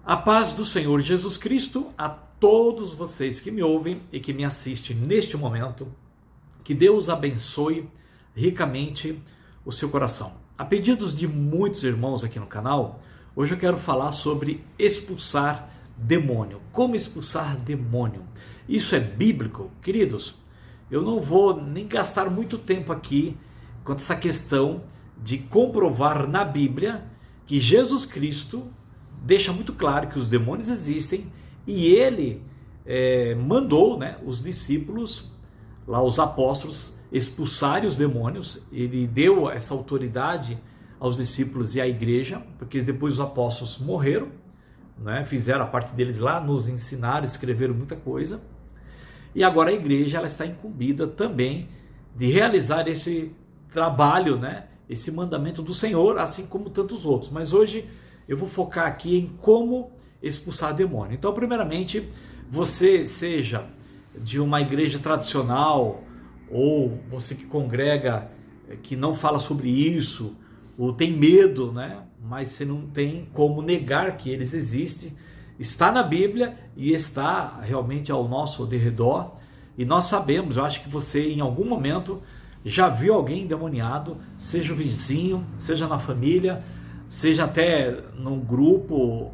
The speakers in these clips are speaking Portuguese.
A paz do Senhor Jesus Cristo a todos vocês que me ouvem e que me assistem neste momento. Que Deus abençoe ricamente o seu coração. A pedidos de muitos irmãos aqui no canal, hoje eu quero falar sobre expulsar demônio. Como expulsar demônio? Isso é bíblico? Queridos, eu não vou nem gastar muito tempo aqui quanto a essa questão de comprovar na Bíblia que Jesus Cristo deixa muito claro que os demônios existem e ele mandou, os discípulos, lá os apóstolos, expulsarem os demônios. Ele deu essa autoridade aos discípulos e à igreja, porque depois os apóstolos morreram, fizeram a parte deles lá, nos ensinaram, escreveram muita coisa. E agora a igreja ela está incumbida também de realizar esse trabalho, esse mandamento do Senhor, assim como tantos outros. Mas hoje eu vou focar aqui em como expulsar demônio. Então, primeiramente, você seja de uma igreja tradicional, ou você que congrega, que não fala sobre isso, ou tem medo, mas você não tem como negar que eles existem, está na Bíblia e está realmente ao nosso derredor. E nós sabemos, eu acho que você em algum momento já viu alguém endemoniado, seja o vizinho, seja na família, seja até num grupo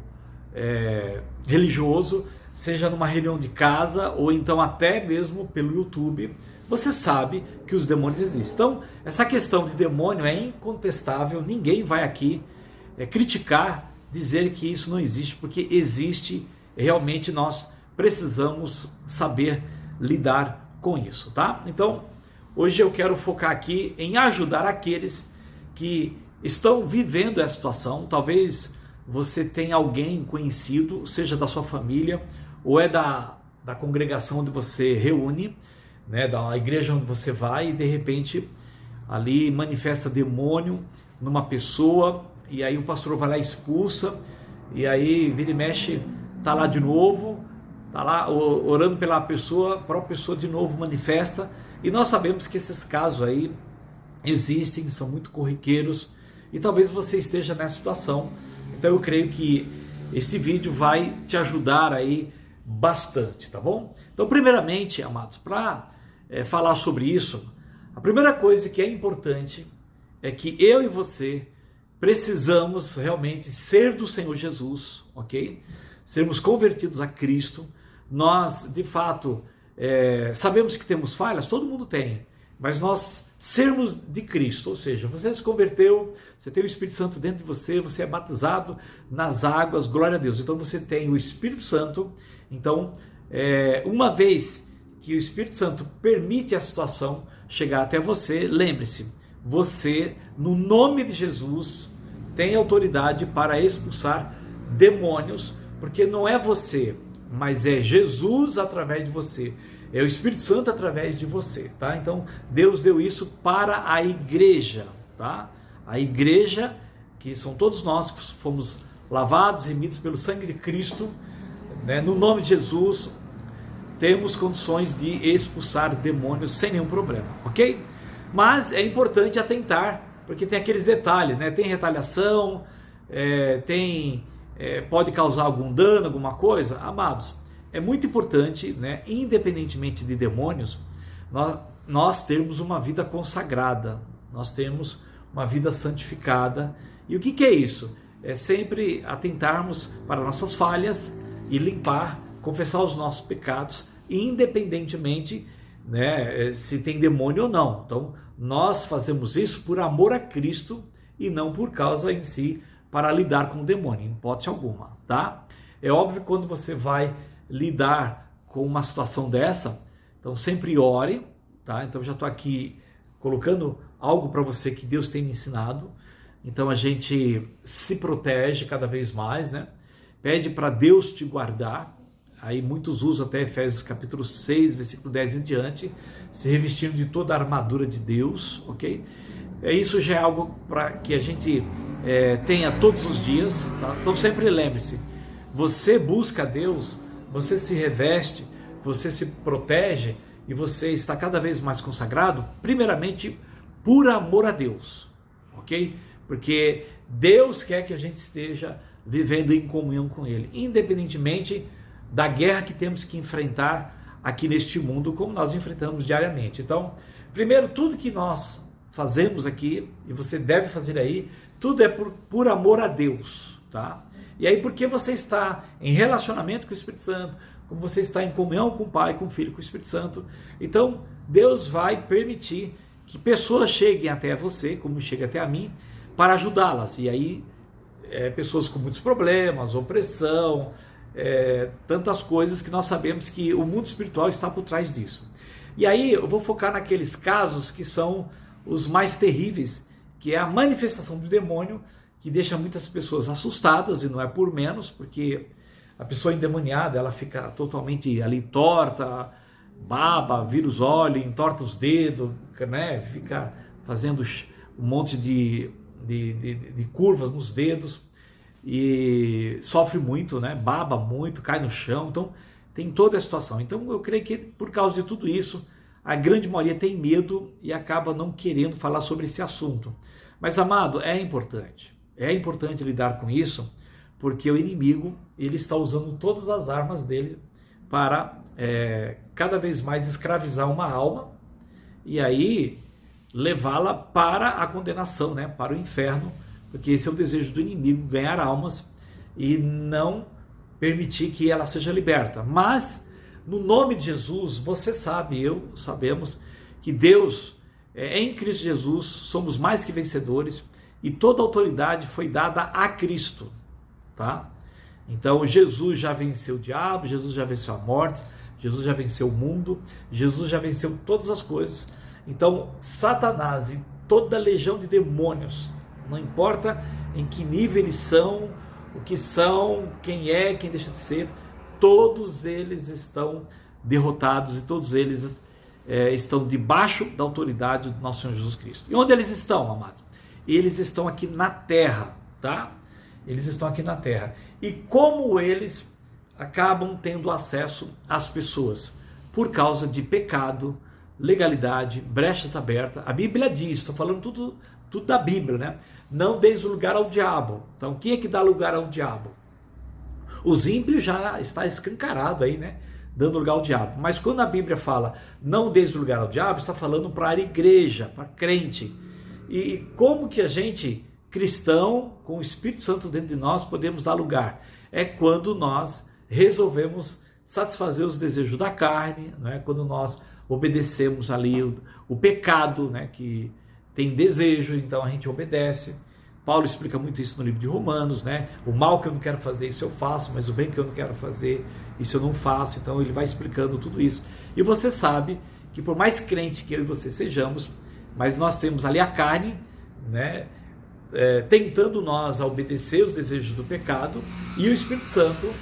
religioso, seja numa reunião de casa, ou então até mesmo pelo YouTube, você sabe que os demônios existem. Então, essa questão de demônio é incontestável, ninguém vai aqui criticar, dizer que isso não existe, porque existe, realmente nós precisamos saber lidar com isso, tá? Então, hoje eu quero focar aqui em ajudar aqueles que estão vivendo essa situação. Talvez você tenha alguém conhecido, seja da sua família, ou é da congregação onde você reúne, da igreja onde você vai, e de repente ali manifesta demônio numa pessoa, e aí o pastor vai lá e expulsa, e aí vira e mexe, está lá de novo, está lá orando pela pessoa, a própria pessoa de novo manifesta, e nós sabemos que esses casos aí existem, são muito corriqueiros, e talvez você esteja nessa situação. Então eu creio que este vídeo vai te ajudar aí bastante, tá bom? Então, primeiramente, amados, para falar sobre isso, a primeira coisa que é importante é que eu e você precisamos realmente ser do Senhor Jesus, ok? Sermos convertidos a Cristo. Nós, de fato, sabemos que temos falhas, todo mundo tem, mas nós sermos de Cristo, ou seja, você se converteu, você tem o Espírito Santo dentro de você, você é batizado nas águas, glória a Deus. Então você tem o Espírito Santo. Então, uma vez que o Espírito Santo permite a situação chegar até você, lembre-se, você, no nome de Jesus, tem autoridade para expulsar demônios, porque não é você, mas é Jesus através de você. É o Espírito Santo através de você, tá? Então, Deus deu isso para a igreja, tá? A igreja, que são todos nós que fomos lavados, remidos pelo sangue de Cristo, no nome de Jesus, temos condições de expulsar demônios sem nenhum problema, ok? Mas é importante atentar, porque tem aqueles detalhes, tem retaliação, pode causar algum dano, alguma coisa. Amados, é muito importante, independentemente de demônios, nós termos uma vida consagrada, nós temos uma vida santificada. E o que é isso? É sempre atentarmos para nossas falhas e limpar, confessar os nossos pecados, independentemente se tem demônio ou não. Então, nós fazemos isso por amor a Cristo e não por causa em si para lidar com o demônio, em hipótese alguma, tá? É óbvio que quando você vai lidar com uma situação dessa, então sempre ore, tá? Então já estou aqui colocando algo para você que Deus tem me ensinado. Então a gente se protege cada vez mais, Pede para Deus te guardar. Aí muitos usam até Efésios capítulo 6, versículo 10 em diante, se revestindo de toda a armadura de Deus, ok? Isso já é algo para que a gente tenha todos os dias, tá? Então sempre lembre-se, você busca Deus, você se reveste, você se protege e você está cada vez mais consagrado, primeiramente por amor a Deus, ok? Porque Deus quer que a gente esteja vivendo em comunhão com Ele, independentemente da guerra que temos que enfrentar aqui neste mundo, como nós enfrentamos diariamente. Então, primeiro, tudo que nós fazemos aqui, e você deve fazer aí, tudo é por amor a Deus, tá? E aí, porque você está em relacionamento com o Espírito Santo, como você está em comunhão com o Pai, com o Filho, com o Espírito Santo, então Deus vai permitir que pessoas cheguem até você, como chega até a mim, para ajudá-las. E aí, pessoas com muitos problemas, opressão, tantas coisas que nós sabemos que o mundo espiritual está por trás disso. E aí eu vou focar naqueles casos que são os mais terríveis, que é a manifestação do demônio, que deixa muitas pessoas assustadas, e não é por menos, porque a pessoa endemoniada, ela fica totalmente ali torta, baba, vira os olhos, entorta os dedos, né? Fica fazendo um monte de curvas nos dedos, e sofre muito, né? Baba muito, cai no chão, então tem toda a situação. Então eu creio que por causa de tudo isso, a grande maioria tem medo e acaba não querendo falar sobre esse assunto. Mas, amado, é importante lidar com isso, porque o inimigo, ele está usando todas as armas dele para cada vez mais escravizar uma alma e aí levá-la para a condenação, né? Para o inferno, porque esse é o desejo do inimigo, ganhar almas e não permitir que ela seja liberta. Mas, no nome de Jesus, você sabe, sabemos que Deus, em Cristo Jesus, somos mais que vencedores e toda autoridade foi dada a Cristo, tá? Então, Jesus já venceu o diabo, Jesus já venceu a morte, Jesus já venceu o mundo, Jesus já venceu todas as coisas. Então, Satanás e toda a legião de demônios, não importa em que nível eles são, o que são, quem é, quem deixa de ser, todos eles estão derrotados e todos eles estão debaixo da autoridade do nosso Senhor Jesus Cristo. E onde eles estão, amados? Eles estão aqui na terra, tá? Eles estão aqui na terra. E como eles acabam tendo acesso às pessoas? Por causa de pecado, legalidade, brechas abertas. A Bíblia diz, estou falando tudo da Bíblia, né? Não deis lugar ao diabo. Então, quem é que dá lugar ao diabo? Os ímpios já está escancarado aí, né? Dando lugar ao diabo. Mas quando a Bíblia fala não deis lugar ao diabo, está falando para a igreja, para crente. E como que a gente, cristão, com o Espírito Santo dentro de nós, podemos dar lugar? É quando nós resolvemos satisfazer os desejos da carne, né? Quando nós obedecemos ali o pecado, né? Que tem desejo, então a gente obedece. Paulo explica muito isso no livro de Romanos, né? O mal que eu não quero fazer, isso eu faço, mas o bem que eu não quero fazer, isso eu não faço. Então ele vai explicando tudo isso. E você sabe que por mais crente que eu e você sejamos, mas nós temos ali a carne, né? Tentando nós a obedecer os desejos do pecado, e o Espírito Santo,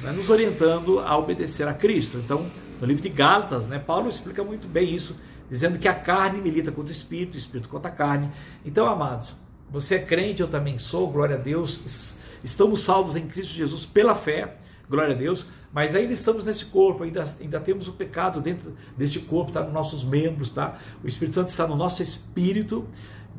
né, nos orientando a obedecer a Cristo. Então, no livro de Gálatas, né, Paulo explica muito bem isso, dizendo que a carne milita contra o Espírito contra a carne. Então, amados, você é crente, eu também sou, glória a Deus, estamos salvos em Cristo Jesus pela fé, glória a Deus, mas ainda estamos nesse corpo, ainda temos o pecado dentro deste corpo, está nos nossos membros, tá? O Espírito Santo está no nosso espírito,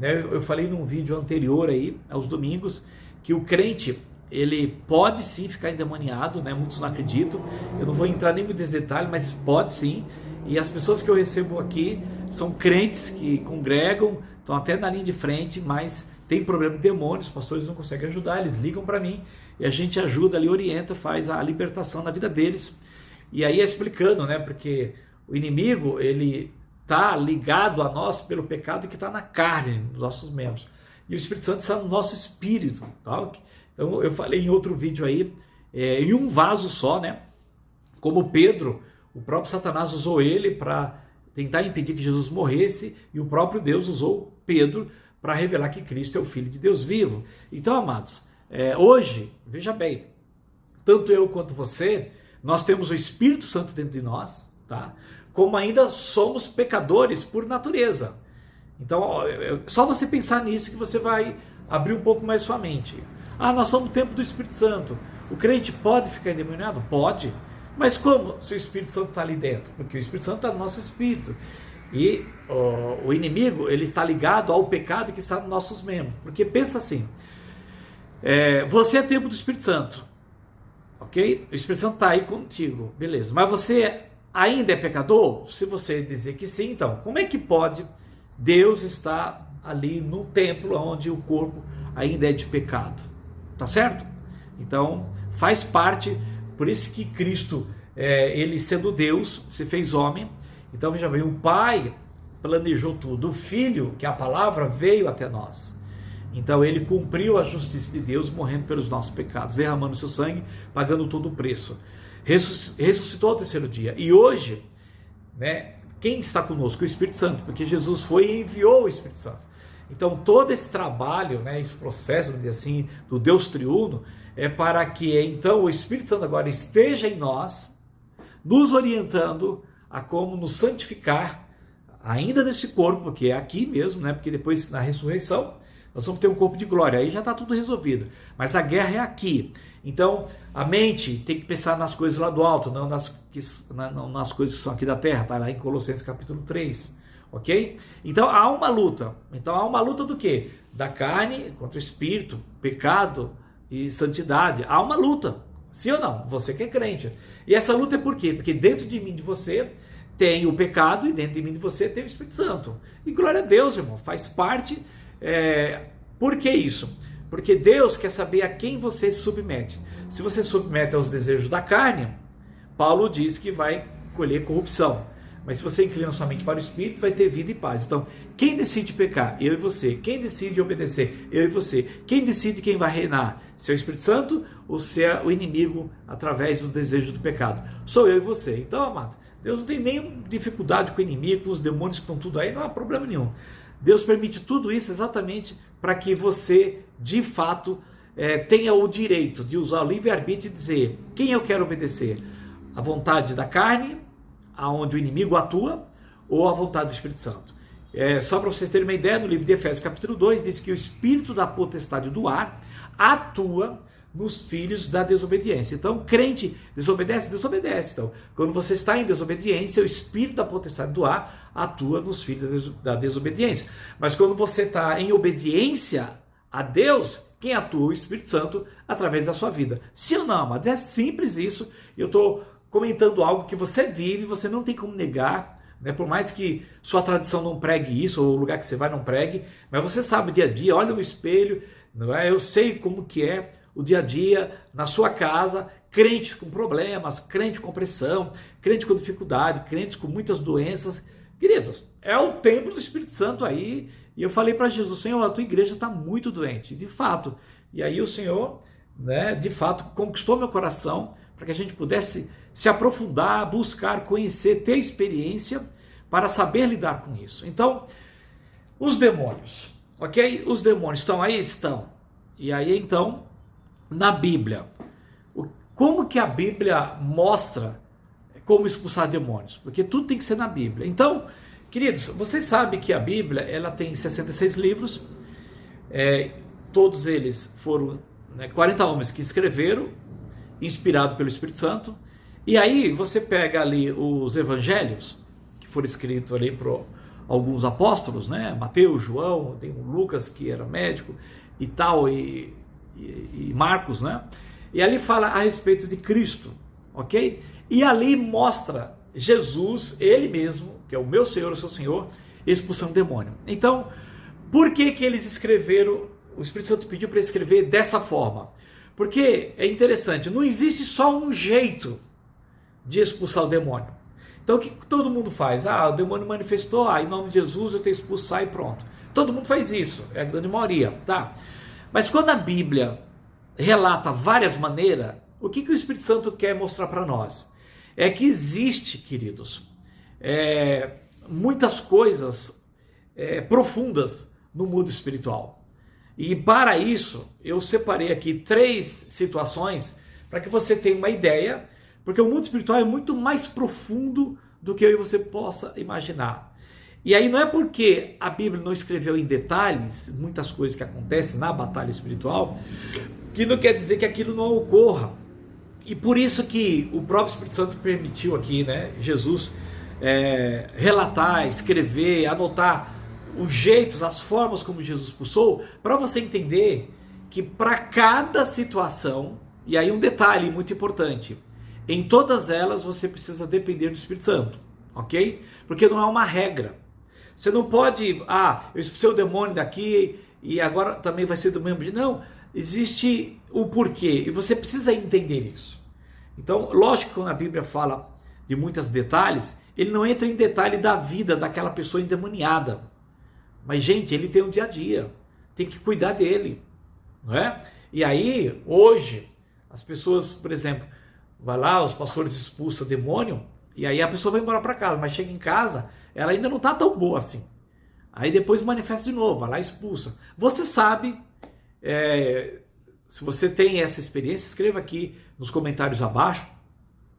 né? Eu falei num vídeo anterior aí, aos domingos, que o crente, ele pode sim ficar endemoniado, né? Muitos não acreditam, eu não vou entrar nem nesse detalhe, mas pode sim, e as pessoas que eu recebo aqui são crentes que congregam, estão até na linha de frente, mas tem problema de demônios, os pastores não conseguem ajudar, eles ligam para mim, e a gente ajuda ali, orienta, faz a libertação na vida deles. E aí explicando, né? Porque o inimigo, ele está ligado a nós pelo pecado que está na carne, nos nossos membros. E o Espírito Santo está no nosso espírito. Tá? Então eu falei em outro vídeo aí, em um vaso só, né? Como Pedro, o próprio Satanás usou ele para tentar impedir que Jesus morresse, e o próprio Deus usou Pedro para revelar que Cristo é o Filho de Deus vivo. Então, amados, hoje, veja bem, tanto eu quanto você, nós temos o Espírito Santo dentro de nós, tá? Como ainda somos pecadores por natureza. Então, só você pensar nisso que você vai abrir um pouco mais sua mente. Nós somos o templo do Espírito Santo. O crente pode ficar endemoniado? Pode. Mas como se o Espírito Santo está ali dentro? Porque o Espírito Santo está no nosso espírito. E o inimigo, ele está ligado ao pecado que está nos nossos membros. Porque pensa assim, Você é templo do Espírito Santo, ok? O Espírito Santo está aí contigo, beleza. Mas você ainda é pecador? Se você dizer que sim, então, como é que pode Deus estar ali no templo onde o corpo ainda é de pecado? Tá certo? Então, faz parte, por isso que Cristo, ele sendo Deus, se fez homem. Então, veja bem, o Pai planejou tudo, o Filho, que é a palavra, veio até nós. Então, ele cumpriu a justiça de Deus, morrendo pelos nossos pecados, derramando seu sangue, pagando todo o preço. Ressuscitou ao terceiro dia. E hoje, né, quem está conosco? O Espírito Santo, porque Jesus foi e enviou o Espírito Santo. Então, todo esse trabalho, né, esse processo, vamos dizer assim, do Deus triuno, é para que então o Espírito Santo agora esteja em nós, nos orientando a como nos santificar, ainda nesse corpo, porque é aqui mesmo, né, porque depois na ressurreição nós vamos ter um corpo de glória, aí já está tudo resolvido. Mas a guerra é aqui. Então, a mente tem que pensar nas coisas lá do alto, não nas coisas que são aqui da terra, está lá em Colossenses capítulo 3. Ok? Então, há uma luta. Então, há uma luta do quê? Da carne contra o espírito, pecado e santidade. Há uma luta. Sim ou não? Você que é crente. E essa luta é por quê? Porque dentro de mim, de você, tem o pecado e dentro de mim, de você, tem o Espírito Santo. E glória a Deus, irmão. Faz parte. Por que isso? Porque Deus quer saber a quem você se submete. Se você se submete aos desejos da carne, Paulo diz que vai colher corrupção. Mas se você inclina sua mente para o Espírito, vai ter vida e paz. Então, quem decide pecar? Eu e você. Quem decide obedecer? Eu e você. Quem decide quem vai reinar? Se é o Espírito Santo ou se é o inimigo através dos desejos do pecado? Sou eu e você. Então, amado, Deus não tem nenhuma dificuldade com o inimigo, com os demônios que estão tudo aí, não há problema nenhum. Deus permite tudo isso exatamente para que você, de fato, tenha o direito de usar o livre-arbítrio e dizer quem eu quero obedecer. A vontade da carne, aonde o inimigo atua, ou a vontade do Espírito Santo. Só para vocês terem uma ideia, no livro de Efésios capítulo 2, diz que o espírito da potestade do ar atua nos filhos da desobediência. Então, crente desobedece? Desobedece. Então, quando você está em desobediência, o espírito da potestade do ar atua nos filhos da desobediência. Mas quando você está em obediência a Deus, quem atua? O Espírito Santo através da sua vida. Sim ou não, mas é simples isso. Eu estou comentando algo que você vive, você não tem como negar, né? Por mais que sua tradição não pregue isso, ou o lugar que você vai não pregue, mas você sabe o dia a dia, olha no espelho, não é? Eu sei como que é o dia a dia na sua casa, crente com problemas, crente com pressão, crente com dificuldade, crentes com muitas doenças. Queridos, é o templo do Espírito Santo aí, e eu falei para Jesus, Senhor, a tua igreja está muito doente, de fato. E aí o Senhor, né, de fato, conquistou meu coração para que a gente pudesse se aprofundar, buscar, conhecer, ter experiência para saber lidar com isso. Então, os demônios, ok? Os demônios estão aí? Estão. E aí, então, na Bíblia, como que a Bíblia mostra como expulsar demônios? Porque tudo tem que ser na Bíblia. Então, queridos, vocês sabem que a Bíblia ela tem 66 livros, todos eles foram 40 homens que escreveram, inspirado pelo Espírito Santo. E aí você pega ali os evangelhos, que foram escritos ali por alguns apóstolos, né? Mateus, João, tem o Lucas que era médico e tal, e Marcos, né? E ali fala a respeito de Cristo, ok? E ali mostra Jesus, ele mesmo, que é o meu Senhor, o seu Senhor, expulsando o demônio. Então, por que que eles escreveram, o Espírito Santo pediu para escrever dessa forma? Porque é interessante, não existe só um jeito de expulsar o demônio. Então o que todo mundo faz? O demônio manifestou, em nome de Jesus eu tenho que expulsar e pronto. Todo mundo faz isso, é a grande maioria, tá? Mas quando a Bíblia relata várias maneiras, o que o Espírito Santo quer mostrar para nós? É que existe, queridos, muitas coisas profundas no mundo espiritual. E para isso, eu separei aqui 3 situações para que você tenha uma ideia, porque o mundo espiritual é muito mais profundo do que eu e você possa imaginar. E aí não é porque a Bíblia não escreveu em detalhes muitas coisas que acontecem na batalha espiritual, que não quer dizer que aquilo não ocorra. E por isso que o próprio Espírito Santo permitiu aqui, né, Jesus, relatar, escrever, anotar os jeitos, as formas como Jesus expulsou, para você entender que para cada situação, e aí um detalhe muito importante, em todas elas você precisa depender do Espírito Santo, ok? Porque não é uma regra. Você não pode, eu expulsei o demônio daqui e agora também vai ser do mesmo jeito. Não, existe o porquê e você precisa entender isso. Então, lógico que quando a Bíblia fala de muitos detalhes, ele não entra em detalhe da vida daquela pessoa endemoniada. Mas, gente, ele tem um dia a dia, tem que cuidar dele, não é? E aí, hoje, as pessoas, por exemplo, vai lá, os pastores expulsam o demônio, e aí a pessoa vai embora para casa, mas chega em casa, ela ainda não está tão boa assim. Aí depois manifesta de novo, vai lá e expulsa. Você sabe, se você tem essa experiência, escreva aqui nos comentários abaixo.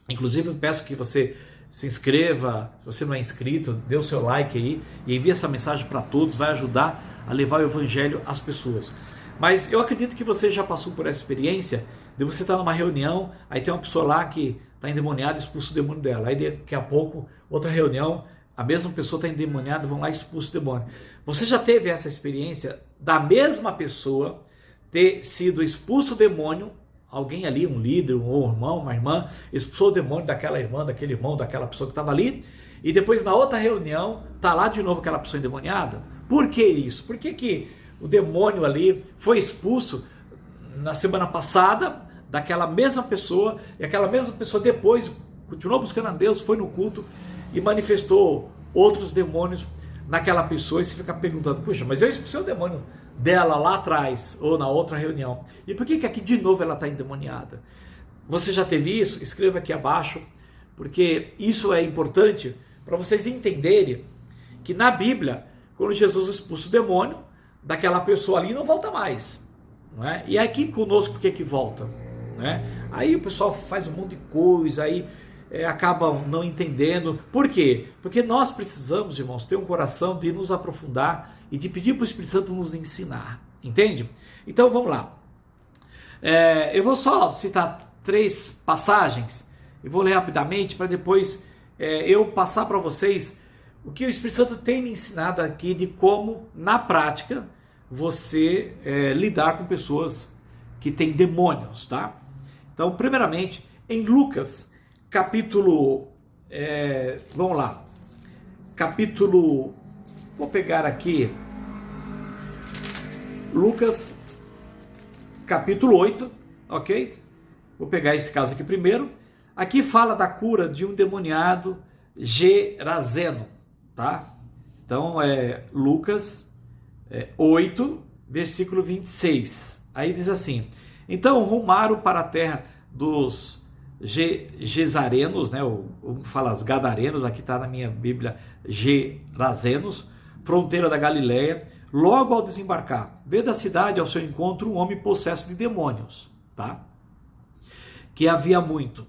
Inclusive eu peço que você se inscreva, se você não é inscrito, dê o seu like aí e envie essa mensagem para todos, vai ajudar a levar o evangelho às pessoas. Mas eu acredito que você já passou por essa experiência de você estar numa reunião, aí tem uma pessoa lá que está endemoniada e expulsa o demônio dela. Aí daqui a pouco, outra reunião, a mesma pessoa está endemoniada, vão lá e expulsa o demônio. Você já teve essa experiência da mesma pessoa ter sido expulso o demônio, alguém ali, um líder, um irmão, uma irmã, expulsou o demônio daquela irmã, daquele irmão, daquela pessoa que estava ali, e depois na outra reunião, está lá de novo aquela pessoa endemoniada? Por que isso? Por que o demônio ali foi expulso na semana passada daquela mesma pessoa, e aquela mesma pessoa depois continuou buscando a Deus, foi no culto e manifestou outros demônios naquela pessoa, e você fica perguntando, puxa, mas eu expulsei o demônio dela lá atrás, ou na outra reunião, e por que aqui de novo ela está endemoniada? Você já teve isso? Escreva aqui abaixo, porque isso é importante para vocês entenderem que na Bíblia, quando Jesus expulsa o demônio daquela pessoa ali, não volta mais, não é? E aqui conosco, por que volta? Né? Aí o pessoal faz um monte de coisa, aí acabam não entendendo. Por quê? Porque nós precisamos, irmãos, ter um coração de nos aprofundar e de pedir para o Espírito Santo nos ensinar, entende? Então vamos lá. Eu vou só citar 3 passagens e vou ler rapidamente para depois eu passar para vocês o que o Espírito Santo tem me ensinado aqui de como, na prática, você lidar com pessoas que têm demônios, tá? Então, primeiramente, em Lucas, capítulo, vamos lá, capítulo, vou pegar aqui, Lucas, capítulo 8, ok? Vou pegar esse caso aqui primeiro. Aqui fala da cura de um demoniado Gerazeno, tá? Então, Lucas 8, versículo 26. Aí diz assim: então rumaram para a terra dos Gesarenos, né? Fala os Gadarenos, aqui está na minha Bíblia Gerazenos, fronteira da Galileia. Logo ao desembarcar, veio da cidade ao seu encontro um homem possesso de demônios, tá? Que havia muito.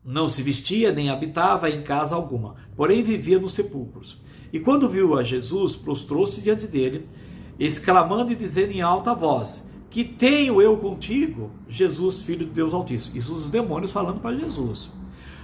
Não se vestia nem habitava em casa alguma, porém vivia nos sepulcros. E quando viu a Jesus, prostrou-se diante dele, exclamando e dizendo em alta voz: que tenho eu contigo, Jesus, Filho de Deus Altíssimo? Isso os demônios falando para Jesus.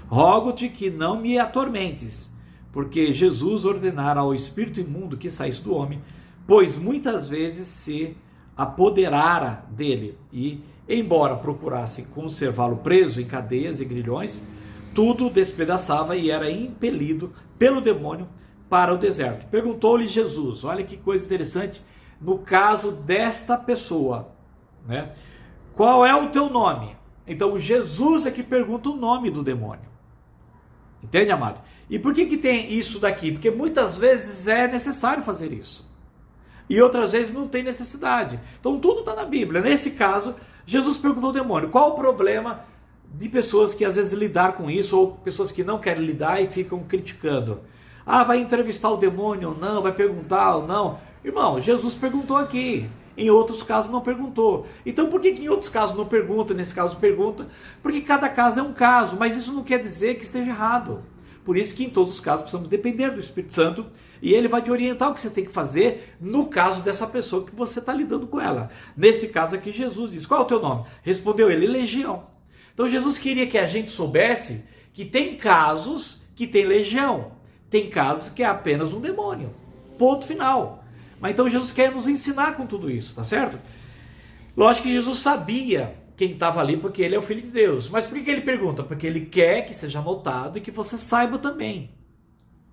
Rogo-te que não me atormentes, porque Jesus ordenara ao espírito imundo que saísse do homem, pois muitas vezes se apoderara dele, e, embora procurasse conservá-lo preso em cadeias e grilhões, tudo despedaçava e era impelido pelo demônio para o deserto. Perguntou-lhe Jesus, olha que coisa interessante, no caso desta pessoa, né? Qual é o teu nome? Então Jesus é que pergunta o nome do demônio. Entende, amado? E por que tem isso daqui? Porque muitas vezes é necessário fazer isso. E outras vezes não tem necessidade. Então tudo está na Bíblia. Nesse caso, Jesus perguntou ao demônio. Qual o problema de pessoas que às vezes lidar com isso, ou pessoas que não querem lidar e ficam criticando? Vai entrevistar o demônio ou não? Vai perguntar ou não? Irmão, Jesus perguntou aqui. Em outros casos não perguntou. Então por que em outros casos não pergunta, nesse caso pergunta? Porque cada caso é um caso, mas isso não quer dizer que esteja errado. Por isso que em todos os casos precisamos depender do Espírito Santo, e ele vai te orientar o que você tem que fazer no caso dessa pessoa que você está lidando com ela. Nesse caso aqui, Jesus diz: qual é o teu nome? Respondeu ele: legião. Então Jesus queria que a gente soubesse que tem casos que tem legião, tem casos que é apenas um demônio. Ponto final. Mas então Jesus quer nos ensinar com tudo isso, tá certo? Lógico que Jesus sabia quem estava ali, porque ele é o Filho de Deus. Mas por que ele pergunta? Porque ele quer que seja notado e que você saiba também,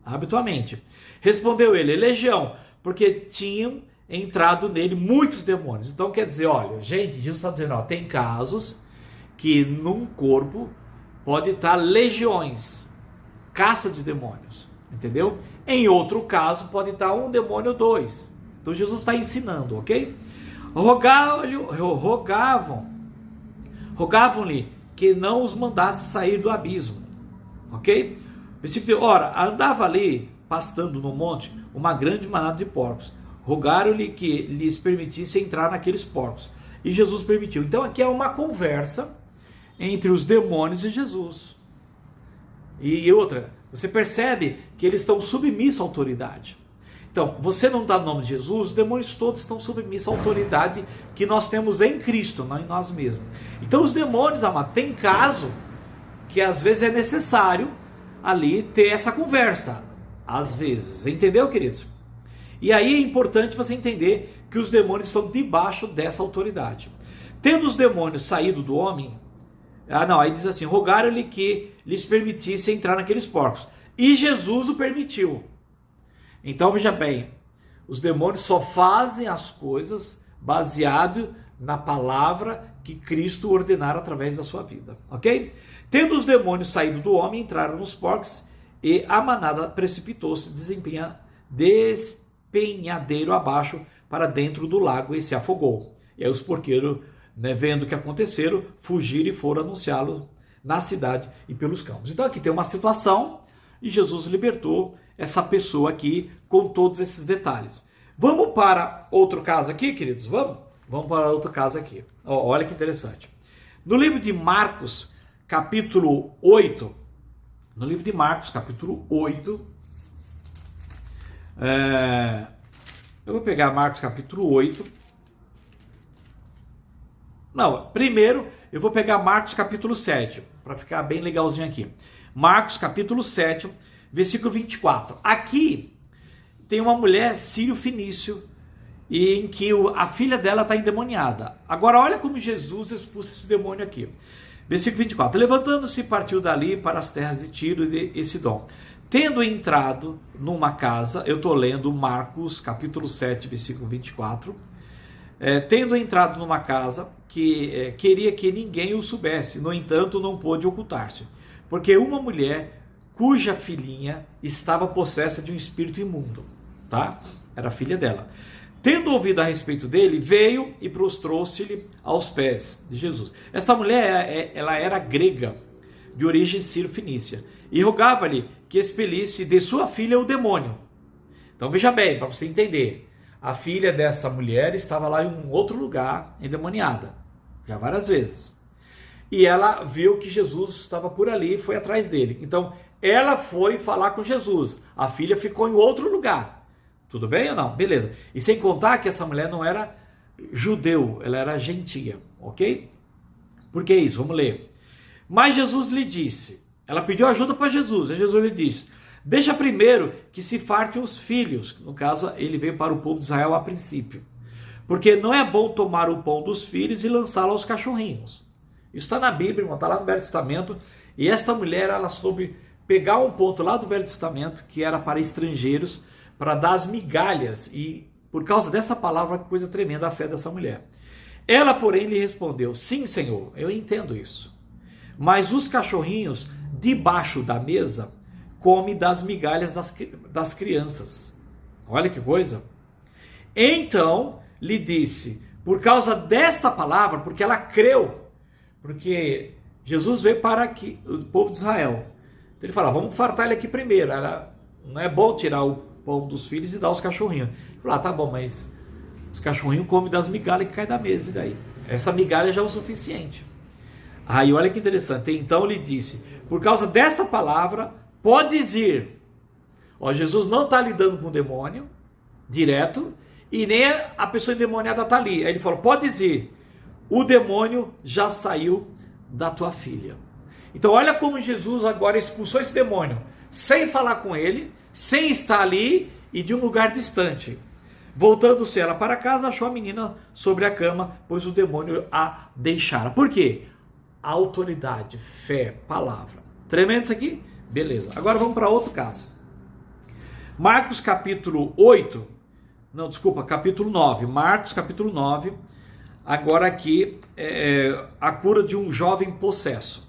habitualmente. Respondeu ele, legião, porque tinham entrado nele muitos demônios. Então quer dizer, olha, gente, Jesus está dizendo, ó, tem casos que num corpo pode estar legiões, caça de demônios, entendeu? Em outro caso pode estar um demônio ou dois. Então Jesus está ensinando, ok? Rogavam-lhe que não os mandasse sair do abismo, ok? Ora, andava ali, pastando no monte, uma grande manada de porcos. Rogaram-lhe que lhes permitisse entrar naqueles porcos. E Jesus permitiu. Então aqui é uma conversa entre os demônios e Jesus. E outra, você percebe que eles estão submissos à autoridade. Então, você não dá o nome de Jesus, os demônios todos estão submissos à autoridade que nós temos em Cristo, não em nós mesmos. Então os demônios, amado, tem caso que às vezes é necessário ali ter essa conversa. Às vezes, entendeu, queridos? E aí é importante você entender que os demônios estão debaixo dessa autoridade. Tendo os demônios saído do homem, aí diz assim, rogaram-lhe que lhes permitisse entrar naqueles porcos. E Jesus o permitiu. Então veja bem, os demônios só fazem as coisas baseado na palavra que Cristo ordenara através da sua vida, ok? Tendo os demônios saído do homem, entraram nos porcos e a manada precipitou-se despenhadeiro abaixo para dentro do lago e se afogou. E aí os porqueiros, vendo o que aconteceram, fugiram e foram anunciá-lo na cidade e pelos campos. Então aqui tem uma situação e Jesus libertou essa pessoa aqui com todos esses detalhes. Vamos para outro caso aqui, queridos? Vamos para outro caso aqui. Olha que interessante. No livro de Marcos, capítulo 8, eu vou pegar Marcos capítulo 8. Não, primeiro eu vou pegar Marcos capítulo 7, para ficar bem legalzinho aqui. Marcos capítulo 7, versículo 24. Aqui tem uma mulher sírio-fenício, em que a filha dela está endemoniada. Agora olha como Jesus expulsa esse demônio aqui. Versículo 24. Levantando-se, partiu dali para as terras de Tiro e Sidom. Tendo entrado numa casa, eu estou lendo Marcos capítulo 7, versículo 24. Tendo entrado numa casa que queria que ninguém o soubesse, no entanto não pôde ocultar-se, porque uma mulher cuja filhinha estava possessa de um espírito imundo, tá? Era a filha dela. Tendo ouvido a respeito dele, veio e prostrou-se-lhe aos pés de Jesus. Esta mulher, ela era grega, de origem sírio-fenícia, e rogava-lhe que expelisse de sua filha o demônio. Então veja bem, para você entender, a filha dessa mulher estava lá em um outro lugar, endemoniada, já várias vezes. E ela viu que Jesus estava por ali e foi atrás dele. Então ela foi falar com Jesus, a filha ficou em outro lugar. Tudo bem ou não? Beleza. E sem contar que essa mulher não era judeu, ela era gentia, ok? Por que isso? Vamos ler. Mas Jesus lhe disse, ela pediu ajuda para Jesus, e Jesus lhe disse, deixa primeiro que se fartem os filhos. No caso, ele veio para o povo de Israel a princípio. Porque não é bom tomar o pão dos filhos e lançá-lo aos cachorrinhos. Isso está na Bíblia, irmão, está lá no Velho Testamento. E esta mulher, ela soube pegar um ponto lá do Velho Testamento, que era para estrangeiros, para dar as migalhas, e por causa dessa palavra, que coisa tremenda a fé dessa mulher. Ela, porém, lhe respondeu, sim, Senhor, eu entendo isso, mas os cachorrinhos debaixo da mesa comem das migalhas das crianças. Olha que coisa. Então, lhe disse, por causa desta palavra, porque ela creu, porque Jesus veio para aqui, o povo de Israel. Então ele fala, vamos fartar ele aqui primeiro. Não é bom tirar o pão dos filhos e dar aos cachorrinhos. Ele falou, tá bom, mas os cachorrinhos comem das migalhas que caem da mesa, e daí? Essa migalha já é o suficiente. Aí olha que interessante, então ele disse, por causa desta palavra, podes ir. Jesus não está lidando com o demônio, direto, e nem a pessoa endemoniada está ali. Aí ele falou, podes ir, o demônio já saiu da tua filha. Então olha como Jesus agora expulsou esse demônio, sem falar com ele, sem estar ali e de um lugar distante. Voltando-se ela para casa, achou a menina sobre a cama, pois o demônio a deixara. Por quê? Autoridade, fé, palavra. Tremendo isso aqui? Beleza. Agora vamos para outro caso. Marcos capítulo 8, não, desculpa, capítulo 9. Marcos capítulo 9, agora aqui a cura de um jovem possesso.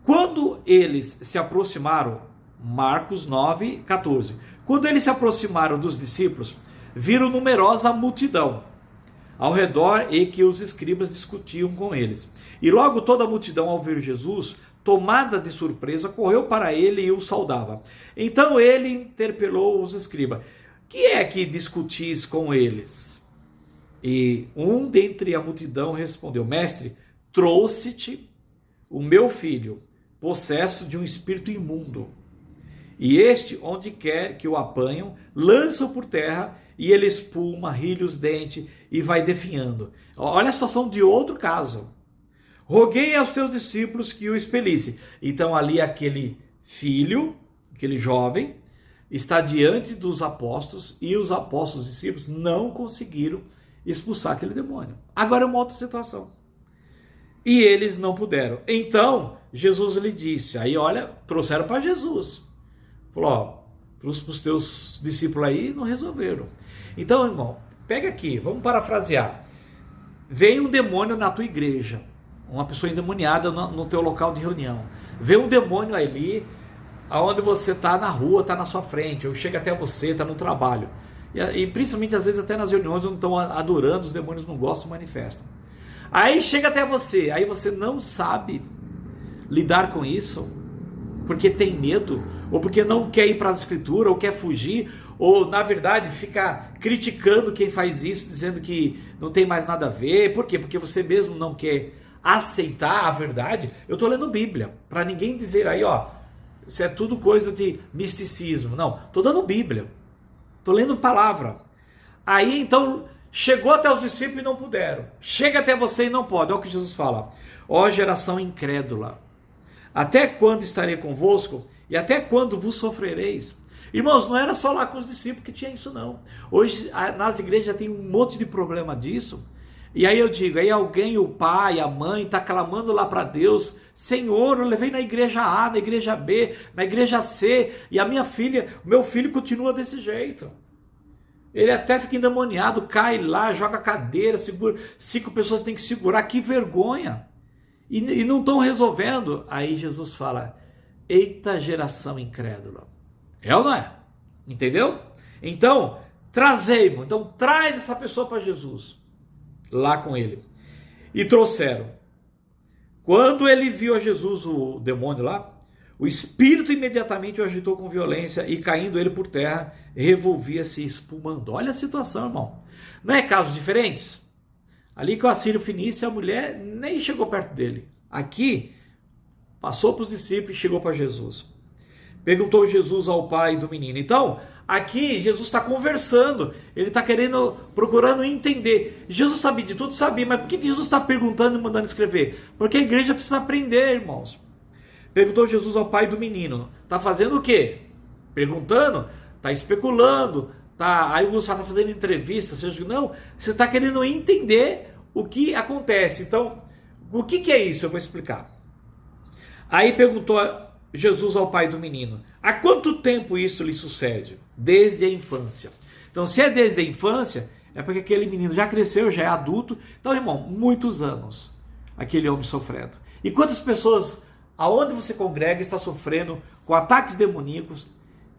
Quando eles se aproximaram, Marcos 9, 14. Quando eles se aproximaram dos discípulos, viram numerosa multidão ao redor e que os escribas discutiam com eles. E logo toda a multidão, ao ver Jesus, tomada de surpresa, correu para ele e o saudava. Então ele interpelou os escribas: que é que discutis com eles? E um dentre a multidão respondeu: mestre, trouxe-te o meu filho, possesso de um espírito imundo. E este, onde quer que o apanham, lançam por terra, e ele espuma, rilha os dentes e vai definhando. Olha a situação de outro caso. Roguei aos teus discípulos que o expelisse. Então ali aquele filho, aquele jovem, está diante dos apóstolos, e os apóstolos e discípulos não conseguiram expulsar aquele demônio. Agora é uma outra situação. E eles não puderam. Então Jesus lhe disse, aí olha, trouxeram para Jesus. Falou, ó, trouxe para os teus discípulos aí e não resolveram. Então, irmão, pega aqui, vamos parafrasear. Vem um demônio na tua igreja, uma pessoa endemoniada no teu local de reunião. Vem um demônio ali, aonde você está na rua, está na sua frente, ou chega até você, está no trabalho. E principalmente, às vezes, até nas reuniões onde estão adorando, os demônios não gostam, manifestam. Aí chega até você, aí você não sabe lidar com isso, porque tem medo, ou porque não quer ir para as escrituras, ou quer fugir, ou na verdade fica criticando quem faz isso, dizendo que não tem mais nada a ver. Por quê? Porque você mesmo não quer aceitar a verdade. Eu estou lendo Bíblia, para ninguém dizer aí, ó, isso é tudo coisa de misticismo. Não, estou dando Bíblia, estou lendo palavra. Aí então chegou até os discípulos e não puderam. Chega até você e não pode. Olha o que Jesus fala: ó geração incrédula, até quando estarei convosco? E até quando vos sofrereis? Irmãos, não era só lá com os discípulos que tinha isso não. Hoje nas igrejas já tem um monte de problema disso. E aí eu digo, aí alguém, o pai, a mãe, está clamando lá para Deus: Senhor, eu levei na igreja A, na igreja B, na igreja C, e a minha filha, o meu filho continua desse jeito. Ele até fica endemoniado, cai lá, joga cadeira, segura, 5 pessoas têm que segurar, que vergonha. E não estão resolvendo. Aí Jesus fala: eita geração incrédula. É ou não é? Entendeu? Então, trazei-mo. Então, traz essa pessoa para Jesus. Lá com ele. E trouxeram. Quando ele viu a Jesus, o demônio lá, o espírito imediatamente o agitou com violência e, caindo ele por terra, revolvia-se espumando. Olha a situação, irmão. Não é casos diferentes? Ali com a Sírio Fenícia, a mulher nem chegou perto dele. Aqui, passou para os discípulos e chegou para Jesus. Perguntou Jesus ao pai do menino. Então, aqui Jesus está conversando. Ele está procurando entender. Jesus sabia de tudo, sabia. Mas por que Jesus está perguntando e mandando escrever? Porque a igreja precisa aprender, irmãos. Perguntou Jesus ao pai do menino. Está fazendo o quê? Perguntando? Está especulando? Aí o Gustavo está fazendo entrevista. Não, você está querendo entender o que acontece. Então, o que é isso? Eu vou explicar. Aí perguntou Jesus ao pai do menino: há quanto tempo isso lhe sucede? Desde a infância. Então, se é desde a infância, é porque aquele menino já cresceu, já é adulto. Então, irmão, muitos anos aquele homem sofrendo. E quantas pessoas, aonde você congrega, está sofrendo com ataques demoníacos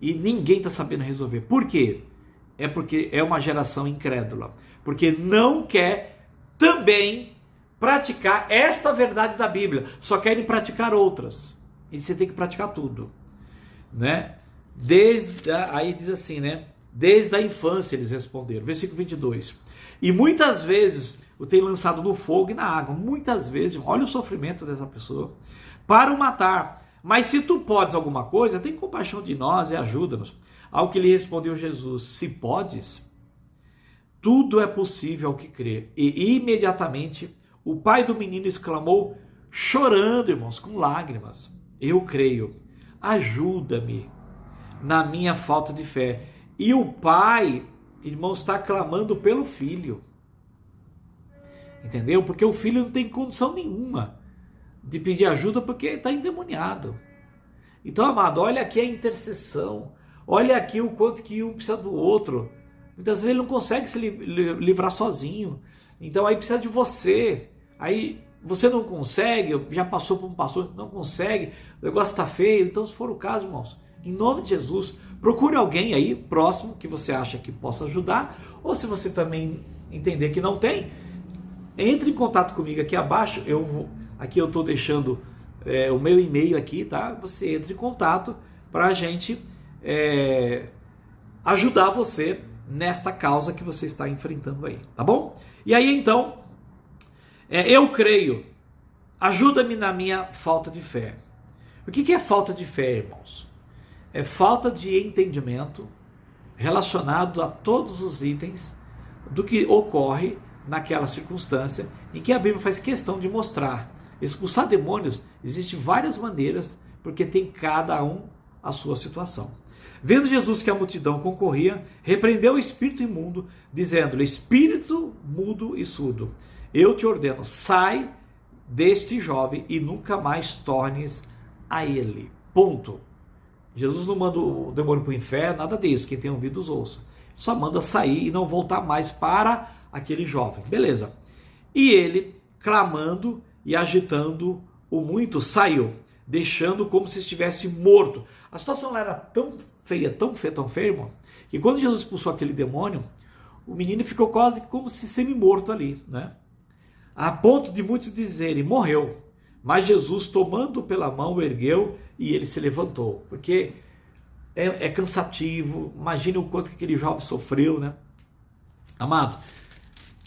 e ninguém está sabendo resolver? Por quê? É porque é uma geração incrédula. Porque não quer também praticar esta verdade da Bíblia. Só querem praticar outras. E você tem que praticar tudo, né? Aí diz assim, né? Desde a infância eles responderam. Versículo 22. E muitas vezes o tem lançado no fogo e na água. Muitas vezes, olha o sofrimento dessa pessoa. Para o matar. Mas se tu podes alguma coisa, tem compaixão de nós e ajuda-nos. Ao que lhe respondeu Jesus: se podes, tudo é possível ao que crê. E imediatamente o pai do menino exclamou, chorando, irmãos, com lágrimas: eu creio, ajuda-me na minha falta de fé. E o pai irmão, está clamando pelo filho. Entendeu? Porque o filho não tem condição nenhuma de pedir ajuda porque está endemoniado. Então, amado, olha aqui a intercessão. Olha aqui o quanto que um precisa do outro. Muitas vezes ele não consegue se livrar sozinho. Então aí precisa de você. Aí você não consegue, já passou por um pastor, não consegue, o negócio está feio. Então, se for o caso, irmãos, em nome de Jesus, procure alguém aí próximo que você acha que possa ajudar. Ou se você também entender que não tem, entre em contato comigo aqui abaixo. Aqui eu estou deixando o meu e-mail aqui, tá? Você entra em contato para a gente ajudar você nesta causa que você está enfrentando aí, tá bom? E aí então, eu creio, ajuda-me na minha falta de fé. O que é falta de fé, irmãos? É falta de entendimento relacionado a todos os itens do que ocorre naquela circunstância em que a Bíblia faz questão de mostrar. Expulsar demônios, existem várias maneiras, porque tem cada um a sua situação. Vendo Jesus que a multidão concorria, repreendeu o espírito imundo, dizendo-lhe: espírito mudo e surdo, eu te ordeno, sai deste jovem e nunca mais tornes a ele. Ponto. Jesus não manda o demônio para o inferno, nada disso, quem tem ouvidos ouça. Só manda sair e não voltar mais para aquele jovem. Beleza. E ele, clamando e agitando o muito, saiu, deixando como se estivesse morto. A situação lá era tão feia, irmão, que quando Jesus expulsou aquele demônio, o menino ficou quase como se semi-morto ali, né? A ponto de muitos dizerem: morreu. Mas Jesus, tomando pela mão, o ergueu e ele se levantou. Porque é cansativo. Imagina o quanto que aquele jovem sofreu, né? Amado,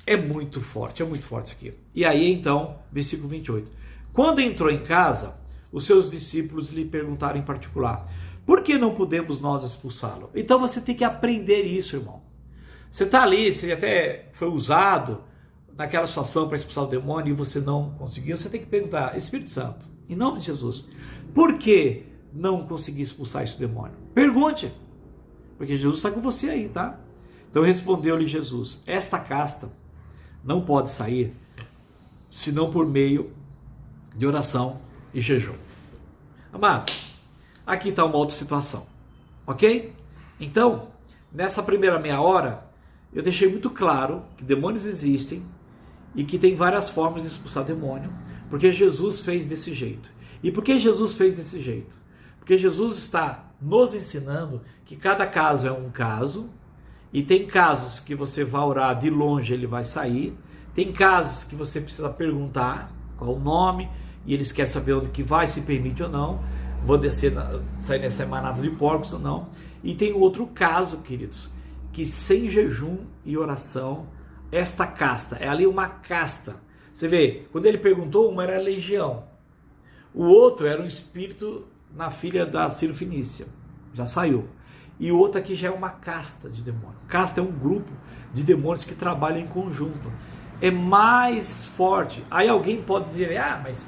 é muito forte isso aqui. E aí então, versículo 28. Quando entrou em casa, os seus discípulos lhe perguntaram em particular: por que não podemos nós expulsá-lo? Então você tem que aprender isso, irmão. Você está ali, você até foi usado naquela situação para expulsar o demônio e você não conseguiu. Você tem que perguntar: Espírito Santo, em nome de Jesus, por que não consegui expulsar esse demônio? Pergunte, porque Jesus está com você aí, tá? Então respondeu-lhe Jesus: esta casta não pode sair senão por meio de oração e jejum. Amados, aqui está uma outra situação, ok? Então, nessa primeira meia hora, eu deixei muito claro que demônios existem e que tem várias formas de expulsar demônio, porque Jesus fez desse jeito. E por que Jesus fez desse jeito? Porque Jesus está nos ensinando que cada caso é um caso, e tem casos que você vai orar de longe, ele vai sair. Tem casos que você precisa perguntar qual o nome, e eles querem saber onde que vai, se permite ou não. Vou sair nessa manada de porcos ou não. E tem outro caso, queridos, que sem jejum e oração, esta casta, é ali uma casta. Você vê, quando ele perguntou, uma era a legião. O outro era um espírito na filha da Ciro-Fenícia, já saiu. E o outro aqui já é uma casta de demônios. Casta é um grupo de demônios que trabalham em conjunto. É mais forte. Aí alguém pode dizer: ah, mas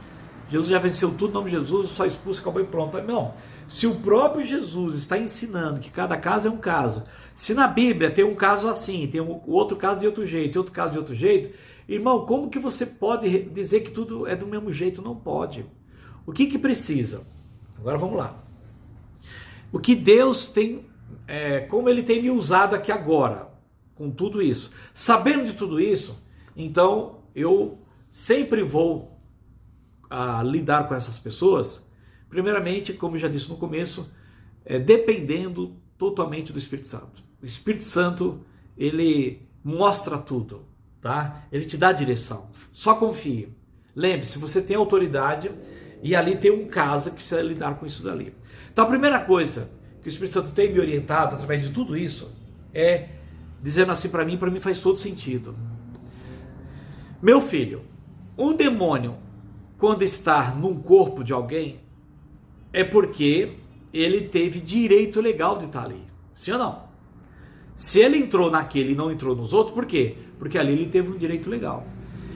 Jesus já venceu tudo, em nome de Jesus, só expulsa, acabou e pronto. Não. Se o próprio Jesus está ensinando que cada caso é um caso, se na Bíblia tem um caso assim, tem um outro caso de outro jeito, outro caso de outro jeito, irmão, como que você pode dizer que tudo é do mesmo jeito? Não pode. O que precisa? Agora vamos lá. O que Deus tem, como Ele tem me usado aqui agora, com tudo isso. Sabendo de tudo isso, então eu sempre vou lidar com essas pessoas, primeiramente, como eu já disse no começo, dependendo totalmente do Espírito Santo. O Espírito Santo, ele mostra tudo, tá? Ele te dá direção. Só confie. Lembre-se, você tem autoridade e ali tem um caso que precisa lidar com isso dali. Então a primeira coisa que o Espírito Santo tem me orientado através de tudo isso é dizendo assim para mim faz todo sentido. Meu filho, um demônio, quando está num corpo de alguém, é porque ele teve direito legal de estar ali. Sim ou não? Se ele entrou naquele e não entrou nos outros, por quê? Porque ali ele teve um direito legal.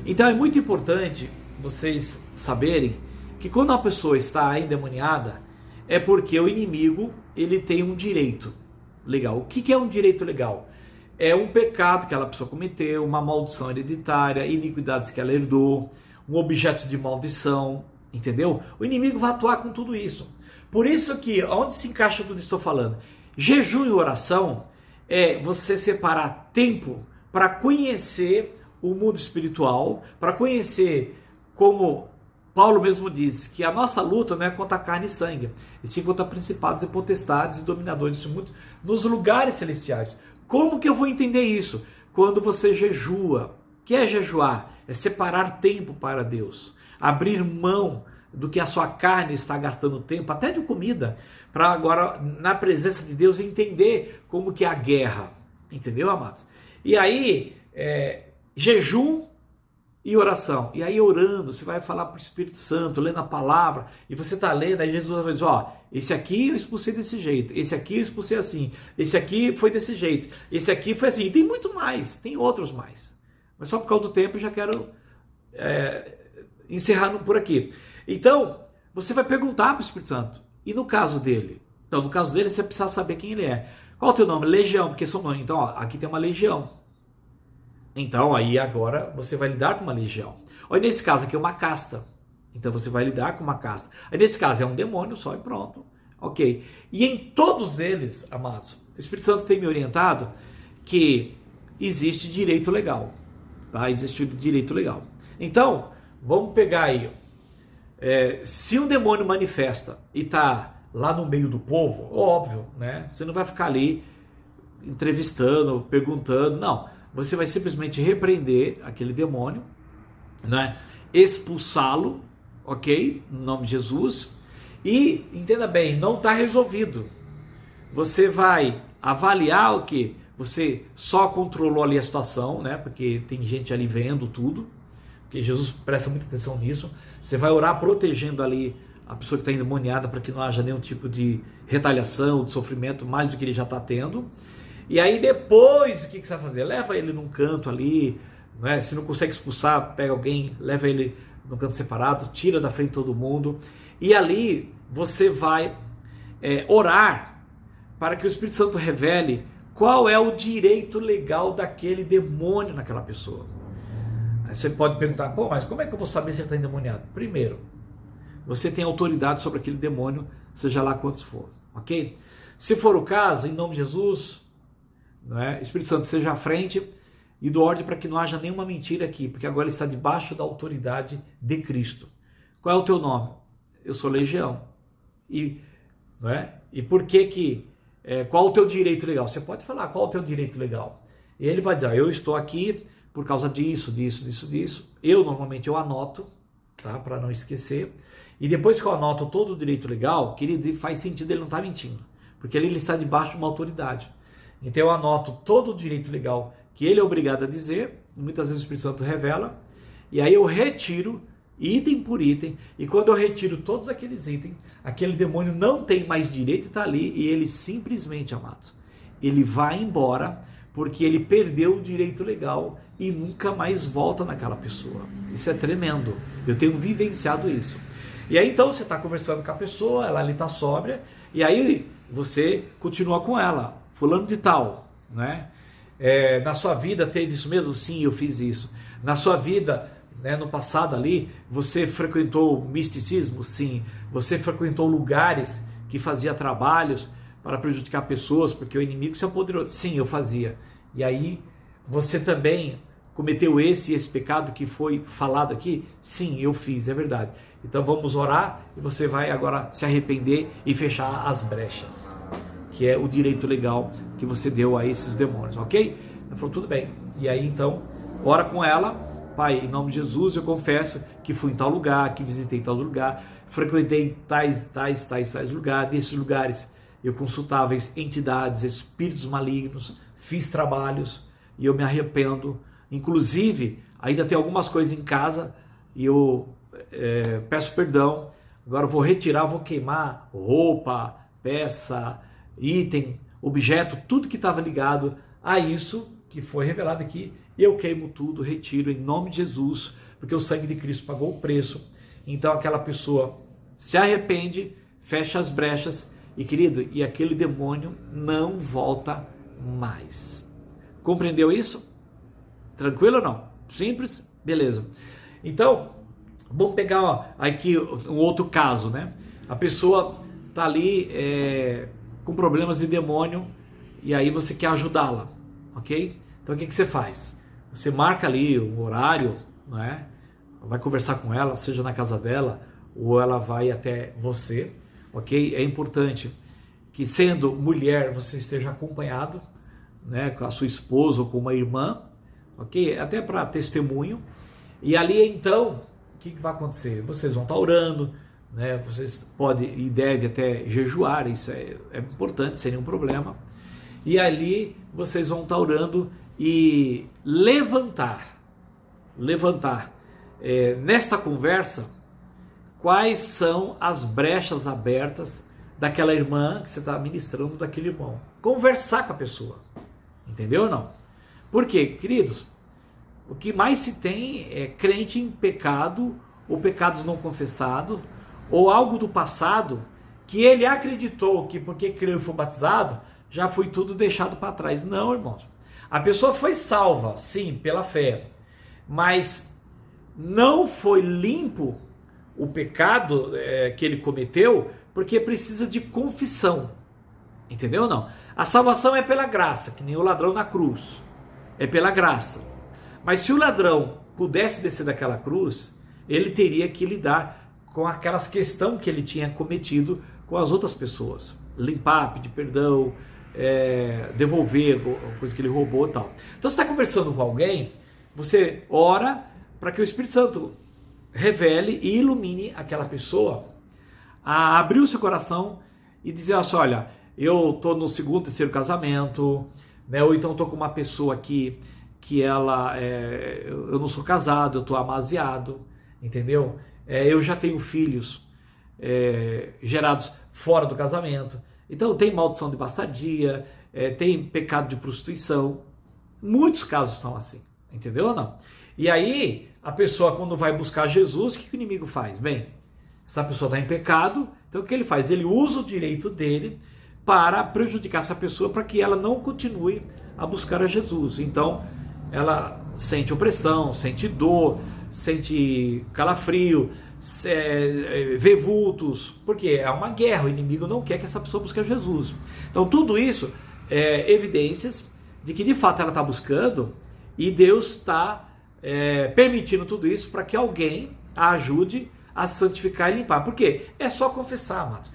Então é muito importante vocês saberem que quando uma pessoa está endemoniada, é porque o inimigo ele tem um direito legal. O que é um direito legal? é um pecado que aquela pessoa cometeu, uma maldição hereditária, iniquidades que ela herdou, um objeto de maldição, entendeu? O inimigo vai atuar com tudo isso. Por isso que, onde se encaixa tudo isso que estou falando? Jejum e oração é você separar tempo para conhecer o mundo espiritual, para conhecer, como Paulo mesmo diz, que a nossa luta não é contra a carne e sangue, e sim contra principados e potestades e dominadores desse mundo nos lugares celestiais. Como que eu vou entender isso? Quando você jejua. O que é jejuar? É separar tempo para Deus, abrir mão do que a sua carne está gastando tempo, até de comida, para agora, na presença de Deus, entender como que é a guerra. Entendeu, amados? E aí, jejum e oração. E aí, orando, você vai falar para o Espírito Santo, lendo a palavra, e você está lendo, aí Jesus vai dizer, ó, esse aqui eu expulsei desse jeito, esse aqui eu expulsei assim, esse aqui foi desse jeito, esse aqui foi assim, e tem muito mais, tem outros mais. Mas só por causa do tempo eu já quero encerrar por aqui. Então, você vai perguntar para o Espírito Santo. E no caso dele? Então, no caso dele, você precisa saber quem ele é. Qual é o teu nome? Legião, porque sou nome. Então, ó, aqui tem uma legião. Então, aí agora você vai lidar com uma legião. Olha, nesse caso aqui é uma casta. Então, você vai lidar com uma casta. Aí, nesse caso, é um demônio só e pronto. Ok. E em todos eles, amados, o Espírito Santo tem me orientado que existe direito legal. Tá? Existe direito legal. Então, vamos pegar aí. Se um demônio manifesta e está lá no meio do povo, óbvio, né? Você não vai ficar ali entrevistando, perguntando, não. Você vai simplesmente repreender aquele demônio, né? Expulsá-lo, ok? No nome de Jesus. E, entenda bem, não está resolvido. Você vai avaliar o que? Você só controlou ali a situação, né? Porque tem gente ali vendo tudo. Porque Jesus presta muita atenção nisso. Você vai orar protegendo ali a pessoa que está endemoniada para que não haja nenhum tipo de retaliação, de sofrimento, mais do que ele já está tendo. E aí depois, o que você vai fazer? Leva ele num canto ali, né? Se não consegue expulsar, pega alguém, leva ele num canto separado, tira da frente de todo mundo. E ali você vai orar para que o Espírito Santo revele qual é o direito legal daquele demônio naquela pessoa. Aí você pode perguntar, pô, mas como é que eu vou saber se ele está endemoniado? Primeiro, você tem autoridade sobre aquele demônio, seja lá quantos for, ok? Se for o caso, em nome de Jesus, né, Espírito Santo esteja à frente e dou ordem para que não haja nenhuma mentira aqui, porque agora ele está debaixo da autoridade de Cristo. Qual é o teu nome? Eu sou Legião. E por que qual o teu direito legal? Você pode falar qual o teu direito legal. E ele vai dizer, eu estou aqui por causa disso. Eu normalmente anoto, tá, para não esquecer. E depois que eu anoto todo o direito legal, querido, faz sentido ele não estar mentindo, porque ele está debaixo de uma autoridade. Então eu anoto todo o direito legal que ele é obrigado a dizer, muitas vezes o Espírito Santo revela, e aí eu retiro item por item, e quando eu retiro todos aqueles itens, aquele demônio não tem mais direito de estar ali, e ele simplesmente, amados, ele vai embora, porque ele perdeu o direito legal e nunca mais volta naquela pessoa. Isso é tremendo, eu tenho vivenciado isso. E aí então você está conversando com a pessoa, ela ali está sóbria, e aí você continua com ela, fulano de tal, né? Na sua vida teve isso mesmo? Sim, eu fiz isso. Na sua vida, né, no passado ali, você frequentou misticismo? Sim. Você frequentou lugares que fazia trabalhos para prejudicar pessoas, porque o inimigo se apoderou? Sim, eu fazia. E aí, você também cometeu esse pecado que foi falado aqui? Sim, eu fiz, é verdade. Então vamos orar e você vai agora se arrepender e fechar as brechas, que é o direito legal que você deu a esses demônios, ok? Ela falou, tudo bem. E aí então, ora com ela, Pai, em nome de Jesus, eu confesso que fui em tal lugar, que visitei tal lugar, frequentei tais lugares, desses lugares eu consultava entidades, espíritos malignos, fiz trabalhos e eu me arrependo. Inclusive, ainda tem algumas coisas em casa e eu peço perdão. Agora eu vou retirar, vou queimar roupa, peça, item, objeto, tudo que estava ligado a isso que foi revelado aqui. Eu queimo tudo, retiro em nome de Jesus, porque o sangue de Cristo pagou o preço. Então aquela pessoa se arrepende, fecha as brechas e, querido, e aquele demônio não volta mais. Compreendeu isso? Tranquilo ou não? Simples? Beleza. Então, vamos pegar aqui um outro caso, né? A pessoa está ali com problemas de demônio e aí você quer ajudá-la, ok? Então o que você faz? Você marca ali um horário, né? Vai conversar com ela, seja na casa dela ou ela vai até você, ok? É importante que, sendo mulher, você esteja acompanhado, né, com a sua esposa ou com uma irmã, ok? Até para testemunho. E ali então, o que vai acontecer? Vocês vão estar orando, né? Vocês podem e devem até jejuar, isso é importante, sem nenhum problema. E ali vocês vão estar orando e levantar nesta conversa quais são as brechas abertas daquela irmã que você está ministrando, daquele irmão. Conversar com a pessoa, entendeu ou não? Por quê, queridos? O que mais se tem é crente em pecado, ou pecados não confessados, ou algo do passado, que ele acreditou que porque creu e foi batizado, já foi tudo deixado para trás. Não, irmãos. A pessoa foi salva, sim, pela fé, mas não foi limpo o pecado que ele cometeu, porque precisa de confissão. Entendeu ou não? A salvação é pela graça, que nem o ladrão na cruz. É pela graça. Mas se o ladrão pudesse descer daquela cruz, ele teria que lidar com aquelas questões que ele tinha cometido com as outras pessoas. Limpar, pedir perdão, devolver coisa que ele roubou e tal. Então você está conversando com alguém, você ora para que o Espírito Santo revele e ilumine aquela pessoa a abrir o seu coração e dizer assim, olha, eu estou no segundo, terceiro casamento, né? Ou então estou com uma pessoa aqui que eu não sou casado, eu estou amasiado, entendeu? Eu já tenho filhos gerados fora do casamento, então tem maldição de bastardia, tem pecado de prostituição, muitos casos são assim, entendeu ou não? E aí, a pessoa quando vai buscar Jesus, o que o inimigo faz? Bem, essa pessoa está em pecado, então o que ele faz? Ele usa o direito dele para prejudicar essa pessoa, para que ela não continue a buscar a Jesus. Então, ela sente opressão, sente dor, sente calafrio, vê vultos, porque é uma guerra, o inimigo não quer que essa pessoa busque a Jesus. Então tudo isso é evidências de que de fato ela está buscando e Deus está permitindo tudo isso para que alguém a ajude a santificar e limpar. Por quê? É só confessar, amados.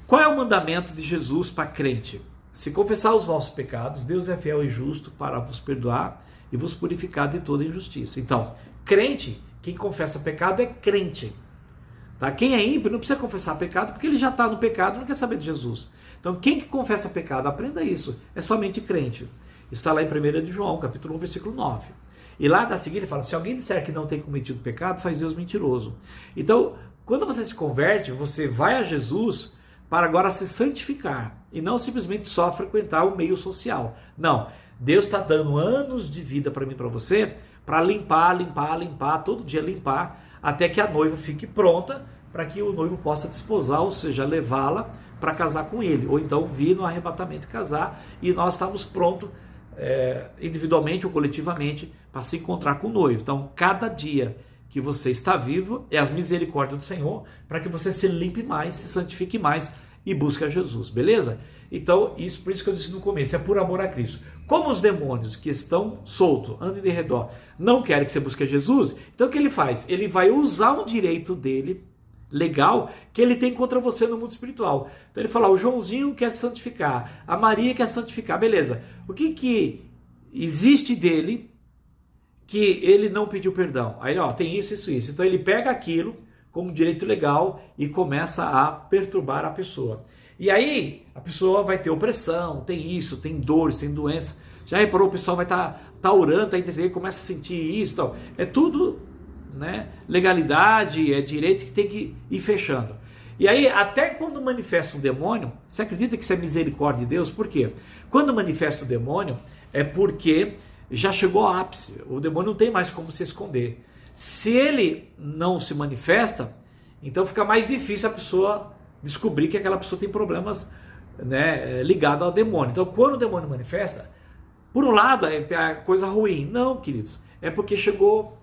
Qual é o mandamento de Jesus para crente? Se confessar os vossos pecados, Deus é fiel e justo para vos perdoar e vos purificar de toda injustiça. Então, crente, quem confessa pecado é crente. Tá? Quem é ímpio não precisa confessar pecado, porque ele já está no pecado e não quer saber de Jesus. Então, quem que confessa pecado, aprenda isso, é somente crente. Está lá em 1 de João, capítulo 1, versículo 9. E lá da seguinte ele fala, se alguém disser que não tem cometido pecado, faz Deus mentiroso. Então, quando você se converte, você vai a Jesus para agora se santificar, e não simplesmente só frequentar o meio social. Não, Deus está dando anos de vida para mim e para você, para limpar, todo dia limpar, até que a noiva fique pronta, para que o noivo possa desposar, ou seja, levá-la para casar com ele, ou então vir no arrebatamento e casar, e nós estamos prontos, individualmente ou coletivamente, para se encontrar com o noivo. Então, cada dia que você está vivo é as misericórdias do Senhor, para que você se limpe mais, se santifique mais e busque a Jesus, beleza? Então, por isso que eu disse no começo, é por amor a Cristo. Como os demônios que estão soltos, andam de redor, não querem que você busque a Jesus, então o que ele faz? Ele vai usar um direito dele, legal, que ele tem contra você no mundo espiritual. Então ele fala, o Joãozinho quer santificar, a Maria quer santificar, beleza. O que existe dele que ele não pediu perdão? Aí, tem isso. Então ele pega aquilo como direito legal e começa a perturbar a pessoa. E aí a pessoa vai ter opressão, tem isso, tem dores, tem doença. Já reparou, o pessoal vai estar orando, começa a sentir isso, tal. É tudo, né, legalidade, é direito que tem que ir fechando. E aí, até quando manifesta um demônio, você acredita que isso é misericórdia de Deus? Por quê? Quando manifesta o demônio, é porque já chegou ao ápice, o demônio não tem mais como se esconder. Se ele não se manifesta, então fica mais difícil a pessoa descobrir que aquela pessoa tem problemas, né, ligados ao demônio. Então, quando o demônio manifesta, Por um lado, é coisa ruim. Não, queridos, é porque chegou,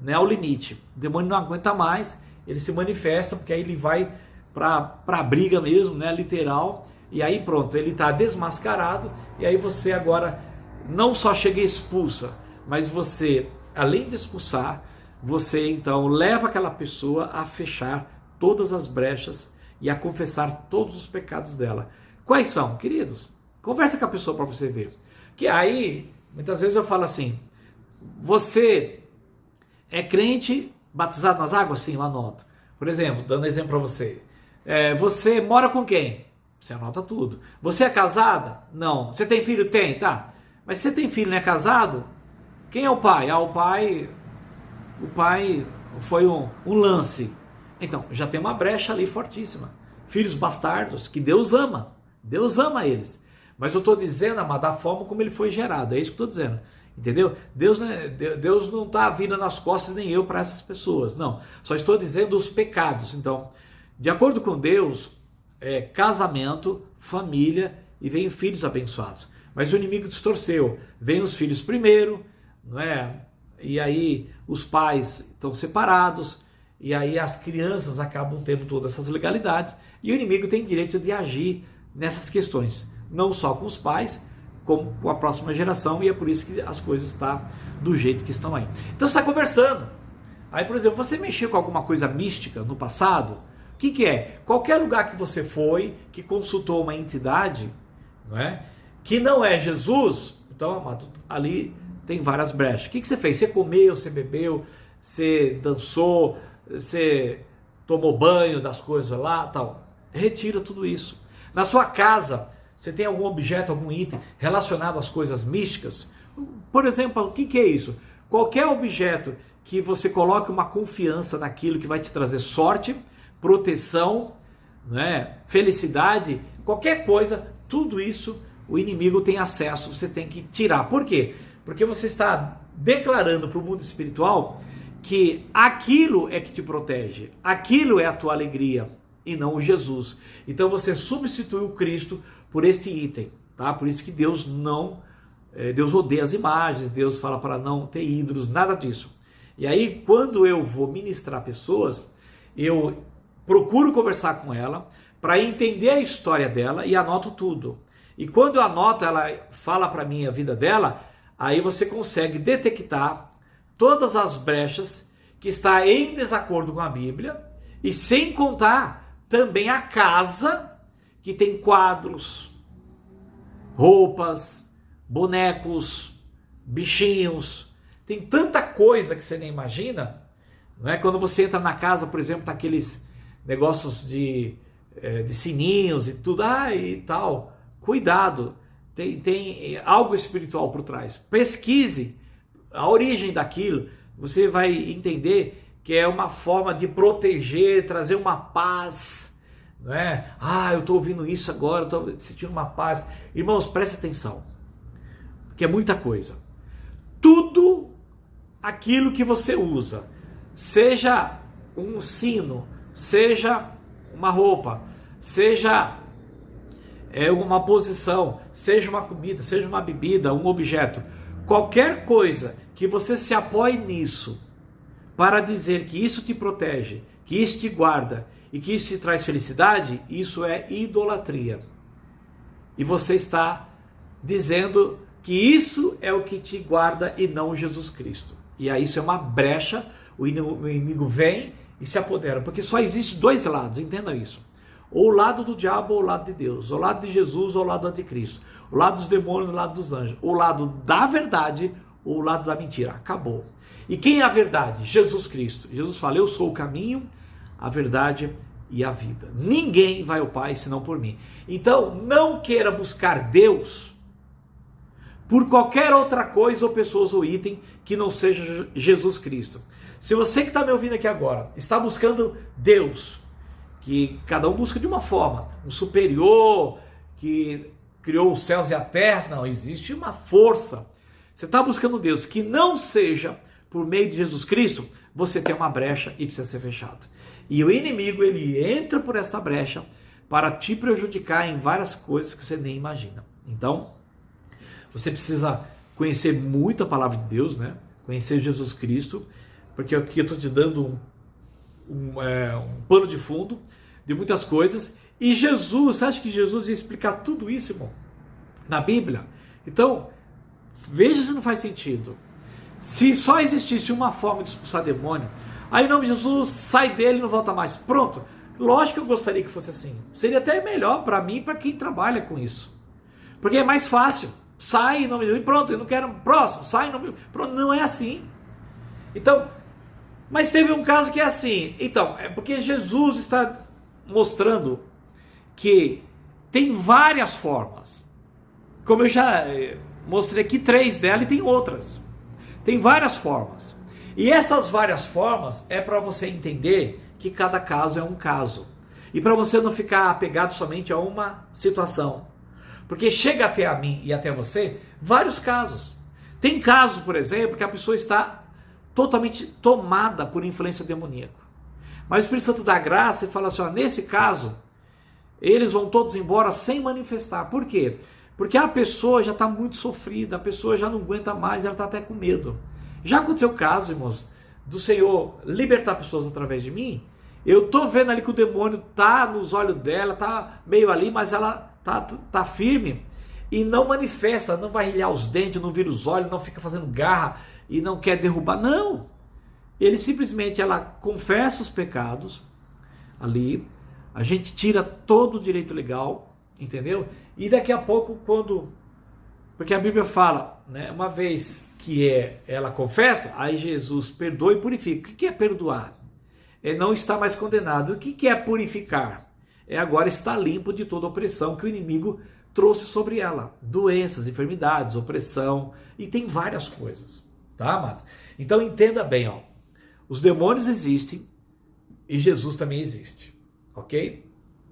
né, ao limite. O demônio não aguenta mais, ele se manifesta, porque aí ele vai para a briga mesmo, né, literal, e aí pronto, ele está desmascarado, e aí você agora não só chega e expulsa, mas você, além de expulsar, você então leva aquela pessoa a fechar todas as brechas e a confessar todos os pecados dela. Quais são, queridos? Conversa com a pessoa para você ver. Que aí, muitas vezes eu falo assim, você é crente batizado nas águas? Sim, eu anoto. Por exemplo, dando exemplo para você. Você mora com quem? Você anota tudo. Você é casada? Não. Você tem filho? Tem, tá. Mas você tem filho, não é casado? Quem é o pai? O pai foi um lance. Então, já tem uma brecha ali fortíssima. Filhos bastardos, que Deus ama. Deus ama eles. Mas eu estou dizendo, amado, da forma como ele foi gerado. É isso que eu estou dizendo. Entendeu? Deus não está vindo nas costas, nem eu, para essas pessoas. Não. Só estou dizendo os pecados. Então, de acordo com Deus, casamento, família e vem filhos abençoados. Mas o inimigo distorceu. Vem os filhos primeiro, não é? E aí os pais estão separados, e aí as crianças acabam tendo todas essas legalidades, e o inimigo tem direito de agir nessas questões, não só com os pais, como com a próxima geração, e é por isso que as coisas estão do jeito que estão aí. Então você está conversando, aí por exemplo, você mexeu com alguma coisa mística no passado, o que é? Qualquer lugar que você foi, que consultou uma entidade, não é? Que não é Jesus, então, amado, ali tem várias brechas. O que você fez? Você comeu, você bebeu, você dançou, você tomou banho das coisas lá, tal. Retira tudo isso. Na sua casa, você tem algum objeto, algum item relacionado às coisas místicas? Por exemplo, o que é isso? Qualquer objeto que você coloque uma confiança naquilo que vai te trazer sorte, proteção, né, felicidade, qualquer coisa, tudo isso o inimigo tem acesso, você tem que tirar. Por quê? Porque você está declarando para o mundo espiritual que aquilo é que te protege, aquilo é a tua alegria e não o Jesus. Então você substitui o Cristo por este item, tá? Por isso que Deus odeia as imagens, Deus fala para não ter ídolos, nada disso. E aí quando eu vou ministrar pessoas, eu procuro conversar com ela para entender a história dela e anoto tudo. E quando eu anoto, ela fala para mim a vida dela, aí você consegue detectar todas as brechas que está em desacordo com a Bíblia, e sem contar também a casa que tem quadros, roupas, bonecos, bichinhos, tem tanta coisa que você nem imagina, não é? Quando você entra na casa, por exemplo, tá aqueles negócios de sininhos e tudo, e tal. Cuidado, tem algo espiritual por trás. Pesquise a origem daquilo, você vai entender que é uma forma de proteger, trazer uma paz, não é? Eu estou ouvindo isso agora, estou sentindo uma paz. Irmãos, preste atenção, porque é muita coisa. Tudo aquilo que você usa, seja um sino, seja uma roupa, seja uma posição, seja uma comida, seja uma bebida, um objeto, qualquer coisa que você se apoie nisso para dizer que isso te protege, que isso te guarda e que isso te traz felicidade, isso é idolatria. E você está dizendo que isso é o que te guarda e não Jesus Cristo. E aí isso é uma brecha, o inimigo vem e se apodera, porque só existe dois lados, entenda isso. Ou o lado do diabo ou o lado de Deus, ou o lado de Jesus ou o lado do anticristo, o lado dos demônios ou o lado dos anjos, ou o lado da verdade ou o lado da mentira. Acabou. E quem é a verdade? Jesus Cristo. Jesus fala, eu sou o caminho, a verdade e a vida. Ninguém vai ao Pai senão por mim. Então não queira buscar Deus por qualquer outra coisa ou pessoas ou item que não seja Jesus Cristo. Se você que está me ouvindo aqui agora está buscando Deus, que cada um busca de uma forma, um superior que criou os céus e a terra, não, existe uma força. Você está buscando Deus que não seja por meio de Jesus Cristo, você tem uma brecha e precisa ser fechado. E o inimigo, ele entra por essa brecha para te prejudicar em várias coisas que você nem imagina. Então, Você precisa conhecer muito a palavra de Deus, né? Conhecer Jesus Cristo, porque aqui eu estou te dando um pano de fundo de muitas coisas. E Jesus, você acha que Jesus ia explicar tudo isso, irmão? Na Bíblia? Então, veja se não faz sentido. Se só existisse uma forma de expulsar demônio, aí em nome de Jesus, sai dele e não volta mais. Pronto. Lógico que eu gostaria que fosse assim. Seria até melhor para mim e para quem trabalha com isso. Porque é mais fácil. Sai em nome de Jesus e pronto, eu não quero. Próximo, sai em nome de Jesus. Pronto, não é assim. Então, mas teve um caso que é assim. Então, é porque Jesus está mostrando que tem várias formas. Como eu já mostrei aqui 3 delas e tem outras. Tem várias formas. E essas várias formas é para você entender que cada caso é um caso. E para você não ficar apegado somente a uma situação. Porque chega até a mim e até você vários casos. Tem casos, por exemplo, que a pessoa está totalmente tomada por influência demoníaca. Mas o Espírito Santo dá graça e fala assim, ó, nesse caso, eles vão todos embora sem manifestar. Por quê? Porque a pessoa já está muito sofrida, a pessoa já não aguenta mais, ela está até com medo. Já aconteceu casos, irmãos, do Senhor libertar pessoas através de mim. Eu estou vendo ali que o demônio está nos olhos dela, está meio ali, mas ela tá firme e não manifesta, não vai rilhar os dentes, não vira os olhos, não fica fazendo garra e não quer derrubar. Não! Ele simplesmente, ela confessa os pecados ali, a gente tira todo o direito legal, entendeu? E daqui a pouco, porque a Bíblia fala, né, uma vez que ela confessa, aí Jesus perdoa e purifica. O que é perdoar? É não estar mais condenado. O que é purificar? É agora estar limpo de toda opressão que o inimigo trouxe sobre ela. Doenças, enfermidades, opressão, e tem várias coisas, tá, amados? Então entenda bem, ó, os demônios existem e Jesus também existe, ok?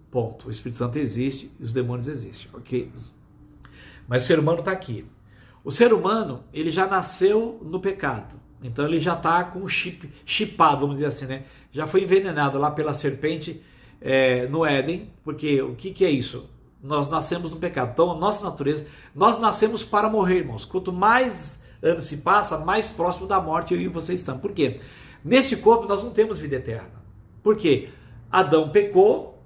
Ponto. O Espírito Santo existe e os demônios existem, ok? Mas o ser humano está aqui. O ser humano, ele já nasceu no pecado. Então ele já está com o chipado, vamos dizer assim, né? Já foi envenenado lá pela serpente no Éden, porque o que é isso? Nós nascemos no pecado. Então a nossa natureza, nós nascemos para morrer, irmãos. Quanto mais anos se passa, mais próximo da morte eu e você estamos. Por quê? Nesse corpo nós não temos vida eterna. Por quê? Adão pecou,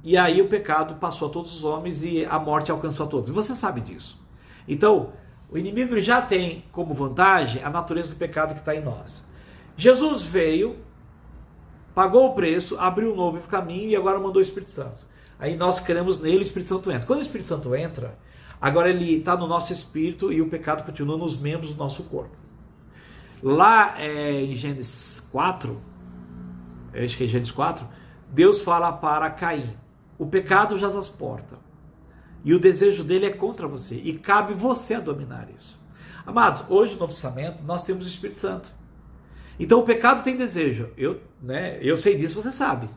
e aí o pecado passou a todos os homens e a morte alcançou a todos. E você sabe disso. Então, o inimigo já tem como vantagem a natureza do pecado que está em nós. Jesus veio, pagou o preço, abriu um novo caminho e agora mandou o Espírito Santo. Aí nós cremos nele, o Espírito Santo entra. Quando o Espírito Santo entra, agora ele está no nosso espírito e o pecado continua nos membros do nosso corpo. Lá em Gênesis 4, acho que é Gênesis 4, Deus fala para Caim, o pecado jaz às portas. E o desejo dele é contra você. E cabe você a dominar isso. Amados, hoje no Novo Testamento nós temos o Espírito Santo. Então o pecado tem desejo. Eu sei disso, você sabe.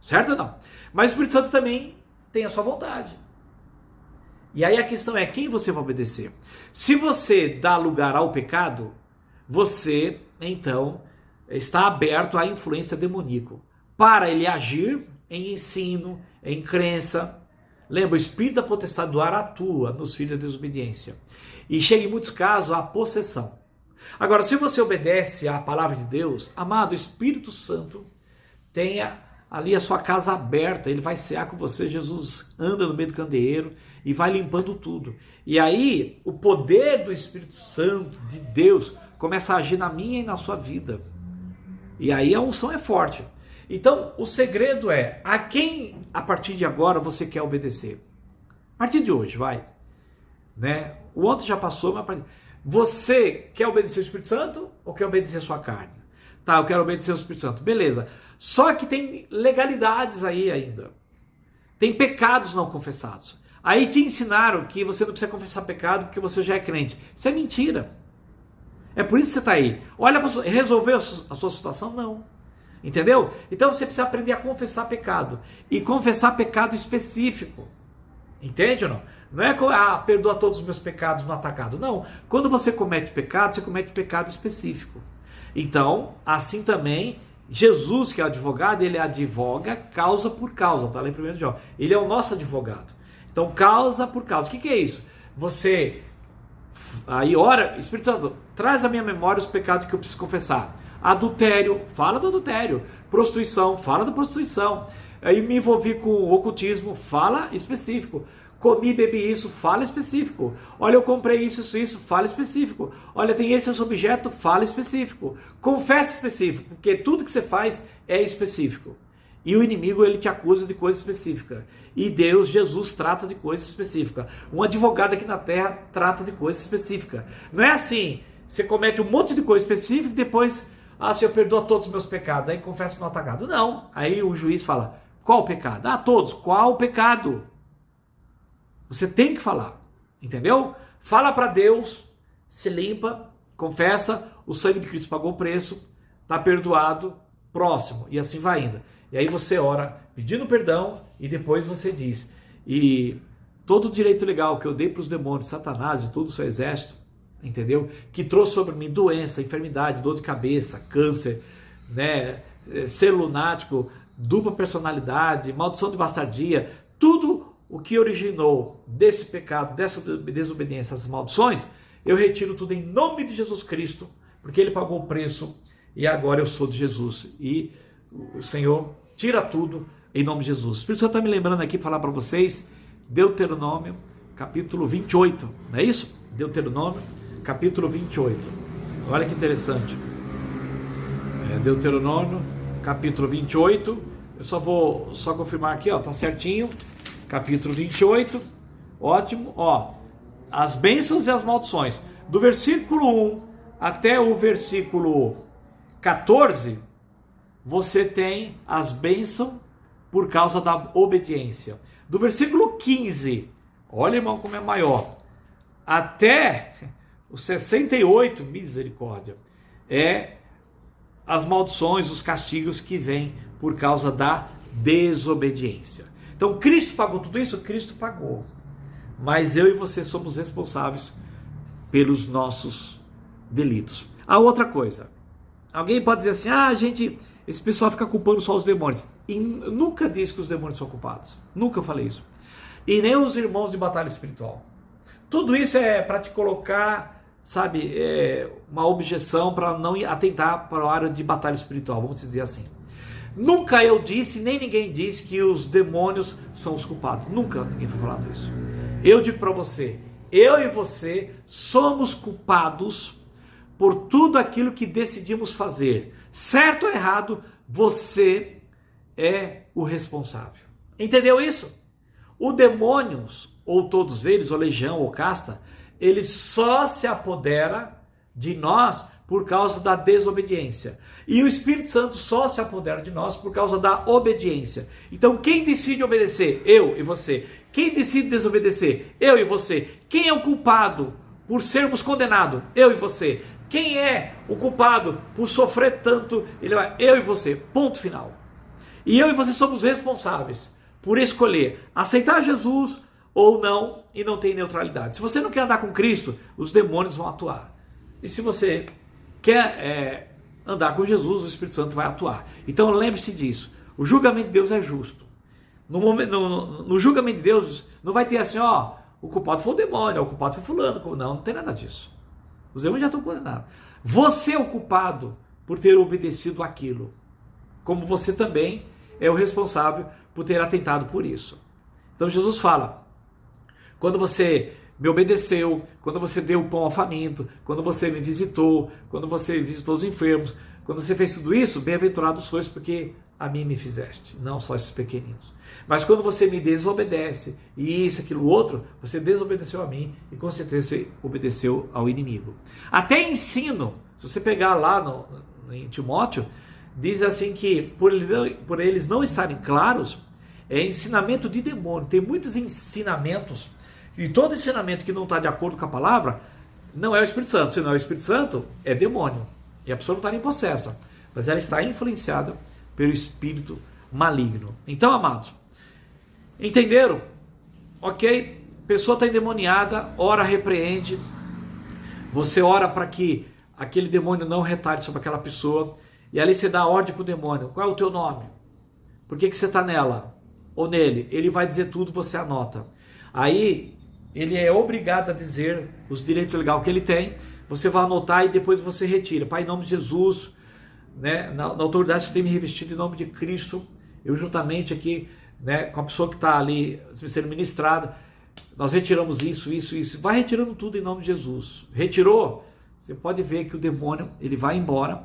Certo ou não? Mas o Espírito Santo também tem a sua vontade. E aí a questão é quem você vai obedecer. Se você dá lugar ao pecado, você então está aberto à influência demoníaca. Para ele agir em ensino, em crença. Lembra, o espírito da potestade do ar atua nos filhos da desobediência. E chega em muitos casos à possessão. Agora, se você obedece à palavra de Deus, amado, o Espírito Santo tem ali a sua casa aberta, ele vai cear com você, Jesus anda no meio do candeeiro e vai limpando tudo. E aí, o poder do Espírito Santo, de Deus, começa a agir na minha e na sua vida. E aí a unção é forte. Então, o segredo é a quem, a partir de agora, você quer obedecer. A partir de hoje, vai. Né? O ontem já passou, mas você quer obedecer o Espírito Santo ou quer obedecer a sua carne? Tá, eu quero obedecer o Espírito Santo. Beleza. Só que tem legalidades aí ainda. Tem pecados não confessados. Aí te ensinaram que você não precisa confessar pecado porque você já é crente. Isso é mentira. É por isso que você está aí. Olha, resolveu a sua situação? Não. Entendeu? Então você precisa aprender a confessar pecado. E confessar pecado específico. Entende ou não? Não é perdoa todos os meus pecados no atacado. Não. Quando você comete pecado, você comete pecado específico. Então, assim também, Jesus, que é advogado, ele advoga causa por causa. Está lá em 1 João. Ele é o nosso advogado. Então, causa por causa. O que é isso? você aí ora, Espírito Santo, traz à minha memória os pecados que eu preciso confessar. Adultério, fala do adultério. Prostituição, fala da prostituição. Aí me envolvi com o ocultismo, fala específico. Comi, bebi isso, fala específico. Olha, eu comprei isso, fala específico. Olha, tem esse objeto, fala específico. Confessa específico, porque tudo que você faz é específico. E o inimigo, ele te acusa de coisa específica. E Deus, Jesus, trata de coisa específica. Um advogado aqui na terra trata de coisa específica. Não é assim, você comete um monte de coisa específica e depois, Senhor, perdoa todos os meus pecados. Aí confessa no atacado. Não. Aí o juiz fala, qual o pecado? Todos. Qual o pecado? Você tem que falar, entendeu? Fala para Deus, se limpa, confessa, o sangue de Cristo pagou o preço, está perdoado, próximo, e assim vai indo. E aí você ora pedindo perdão e depois você diz, e todo o direito legal que eu dei para os demônios, Satanás e todo o seu exército, entendeu? Que trouxe sobre mim doença, enfermidade, dor de cabeça, câncer, né? Ser lunático, dupla personalidade, maldição de bastardia, tudo o que originou desse pecado, dessa desobediência, essas maldições, eu retiro tudo em nome de Jesus Cristo, porque Ele pagou o preço e agora eu sou de Jesus. E o Senhor tira tudo em nome de Jesus. O Espírito Santo está me lembrando aqui para falar para vocês, Deuteronômio, capítulo 28, não é isso? Deuteronômio, capítulo 28. Olha que interessante. Deuteronômio, capítulo 28. Eu só vou confirmar aqui, ó, tá certinho. Capítulo 28, ótimo, as bênçãos e as maldições. Do versículo 1 até o versículo 14, você tem as bênçãos por causa da obediência. Do versículo 15, olha, irmão, como é maior, até o 68, misericórdia, as maldições, os castigos que vêm por causa da desobediência. Então, Cristo pagou tudo isso? Cristo pagou. Mas eu e você somos responsáveis pelos nossos delitos. A outra coisa. Alguém pode dizer assim, esse pessoal fica culpando só os demônios. E nunca disse que os demônios são culpados. Nunca falei isso. E nem os irmãos de batalha espiritual. Tudo isso é para te colocar, uma objeção para não atentar para a área de batalha espiritual, vamos dizer assim. Nunca eu disse, nem ninguém disse que os demônios são os culpados. Nunca ninguém foi falando isso. Eu digo para você, eu e você somos culpados por tudo aquilo que decidimos fazer. Certo ou errado, você é o responsável. Entendeu isso? Os demônios, ou todos eles, ou legião, ou casta, eles só se apodera de nós por causa da desobediência. E o Espírito Santo só se apodera de nós por causa da obediência. Então quem decide obedecer? Eu e você. Quem decide desobedecer? Eu e você. Quem é o culpado por sermos condenados? Eu e você. Quem é o culpado por sofrer tanto? Eu e você. Ponto final. E eu e você somos responsáveis por escolher aceitar Jesus ou não, e não tem neutralidade. Se você não quer andar com Cristo, os demônios vão atuar. E se você quer andar com Jesus, o Espírito Santo vai atuar. Então lembre-se disso. O julgamento de Deus é justo. No julgamento de Deus, não vai ter assim, o culpado foi o demônio, o culpado foi fulano. Não tem nada disso. Os demônios já estão condenados. Você é o culpado por ter obedecido aquilo. Como você também é o responsável por ter atentado por isso. Então Jesus fala, quando você me obedeceu, quando você deu o pão ao faminto, quando você me visitou, quando você visitou os enfermos, quando você fez tudo isso, bem-aventurados sois porque a mim me fizeste, não só esses pequeninos. Mas quando você me desobedece, e isso, aquilo, outro, você desobedeceu a mim e com certeza você obedeceu ao inimigo. Até ensino, se você pegar lá em Timóteo, diz assim que por eles não estarem claros, é ensinamento de demônio. Tem muitos ensinamentos, e todo ensinamento que não está de acordo com a palavra, não é o Espírito Santo. Se não é o Espírito Santo, é demônio. E a pessoa não está nem possessa, mas ela está influenciada pelo espírito maligno. Então, amados, entenderam? Ok? A pessoa está endemoniada, ora, repreende. Você ora para que aquele demônio não retalhe sobre aquela pessoa. E ali você dá a ordem para o demônio. Qual é o teu nome? Por que você está nela? Ou nele? Ele vai dizer tudo, você anota. Aí, ele é obrigado a dizer os direitos legais que ele tem. Você vai anotar e depois você retira. Pai, em nome de Jesus, né, na autoridade que tem me revestido em nome de Cristo, eu juntamente aqui, né, com a pessoa que está ali sendo ministrada, nós retiramos isso. Vai retirando tudo em nome de Jesus. Retirou, você pode ver que o demônio, ele vai embora.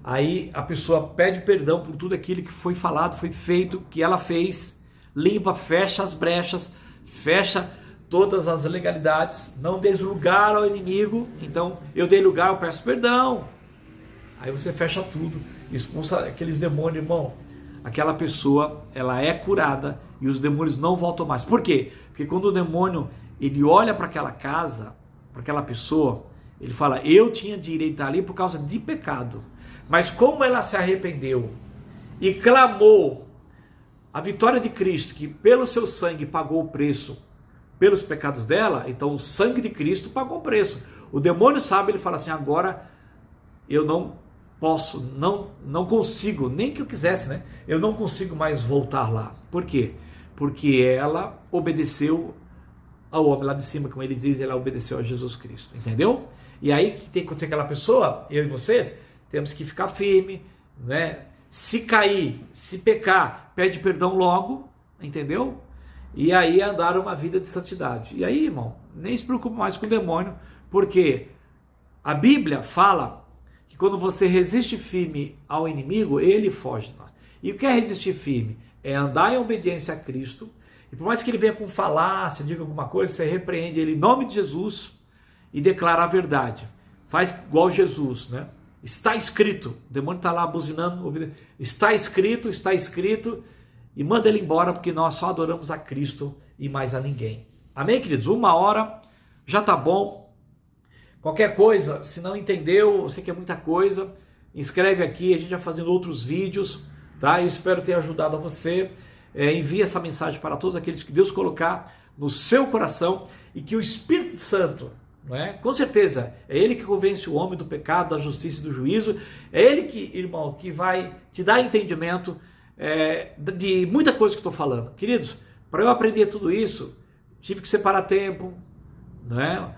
Aí a pessoa pede perdão por tudo aquilo que foi falado, foi feito, que ela fez, limpa, fecha as brechas, fecha todas as legalidades, não dê lugar ao inimigo. Então, eu dei lugar, eu peço perdão. Aí você fecha tudo, expulsa aqueles demônios, irmão. Aquela pessoa, ela é curada e os demônios não voltam mais. Por quê? Porque quando o demônio, ele olha para aquela casa, para aquela pessoa, ele fala, eu tinha direito a estar ali por causa de pecado. Mas como ela se arrependeu e clamou a vitória de Cristo, que pelo seu sangue pagou o preço pelos pecados dela, então o sangue de Cristo pagou o preço. O demônio sabe, ele fala assim, agora eu não posso, não consigo, nem que eu quisesse, né? Eu não consigo mais voltar lá. Por quê? Porque ela obedeceu ao homem lá de cima, como ele diz, ela obedeceu a Jesus Cristo, entendeu? E aí que tem que acontecer aquela pessoa, eu e você, temos que ficar firme, né? Se cair, se pecar, pede perdão logo, entendeu? E aí andar uma vida de santidade. E aí, irmão, nem se preocupe mais com o demônio, porque a Bíblia fala que quando você resiste firme ao inimigo, ele foge de nós. E o que é resistir firme? É andar em obediência a Cristo, e por mais que ele venha com falácia, diga alguma coisa, você repreende ele em nome de Jesus e declara a verdade. Faz igual Jesus, né? Está escrito, o demônio está lá buzinando, ouvindo. Está escrito, e manda ele embora, porque nós só adoramos a Cristo e mais a ninguém. Amém, queridos? 1 hora, já está bom. Qualquer coisa, se não entendeu, eu sei que é muita coisa, inscreve aqui, a gente vai fazendo outros vídeos, tá? Eu espero ter ajudado a você. Envie essa mensagem para todos aqueles que Deus colocar no seu coração e que o Espírito Santo, não é? Com certeza, é Ele que convence o homem do pecado, da justiça e do juízo, é Ele que, irmão, que vai te dar entendimento de muita coisa que estou falando. Queridos, para eu aprender tudo isso, tive que separar tempo, né?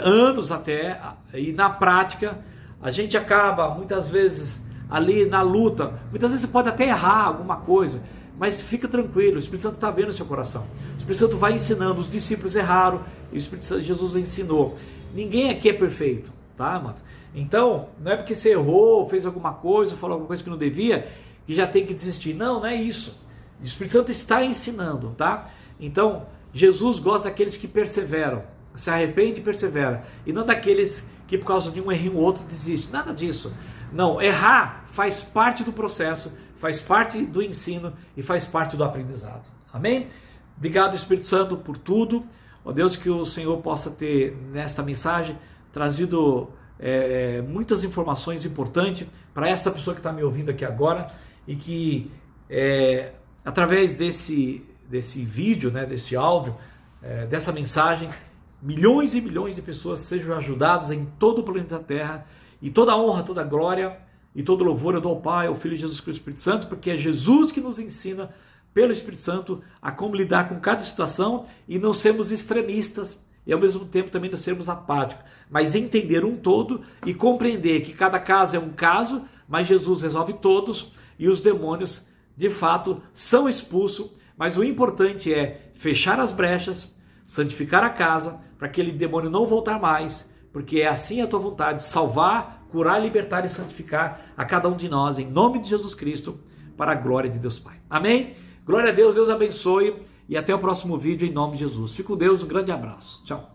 Anos até, e na prática, a gente acaba muitas vezes ali na luta, muitas vezes você pode até errar alguma coisa, mas fica tranquilo, o Espírito Santo está vendo o seu coração. O Espírito Santo vai ensinando, os discípulos erraram, e o Espírito Santo, Jesus ensinou. Ninguém aqui é perfeito, tá, mano? Então, não é porque você errou, fez alguma coisa, falou alguma coisa que não devia, que já tem que desistir. Não, não é isso. O Espírito Santo está ensinando, tá? Então, Jesus gosta daqueles que perseveram, se arrepende e persevera, e não daqueles que por causa de um errinho ou outro desistem. Nada disso. Não, errar faz parte do processo, faz parte do ensino e faz parte do aprendizado. Amém? Obrigado, Espírito Santo, por tudo. Ó Deus, que o Senhor possa ter, nesta mensagem, trazido muitas informações importantes para esta pessoa que está me ouvindo aqui agora, e que através desse vídeo, né, desse áudio, dessa mensagem, milhões e milhões de pessoas sejam ajudadas em todo o planeta Terra, e toda a honra, toda a glória e todo louvor eu dou ao Pai, ao Filho de Jesus Cristo, Espírito Santo, porque é Jesus que nos ensina pelo Espírito Santo a como lidar com cada situação e não sermos extremistas e ao mesmo tempo também não sermos apáticos, mas entender um todo e compreender que cada caso é um caso, mas Jesus resolve todos e os demônios de fato são expulsos, mas o importante é fechar as brechas, santificar a casa para aquele demônio não voltar mais, porque é assim a tua vontade, salvar, curar, libertar e santificar a cada um de nós, em nome de Jesus Cristo, para a glória de Deus Pai. Amém? Glória a Deus, Deus abençoe e até o próximo vídeo em nome de Jesus. Fique com Deus, um grande abraço. Tchau.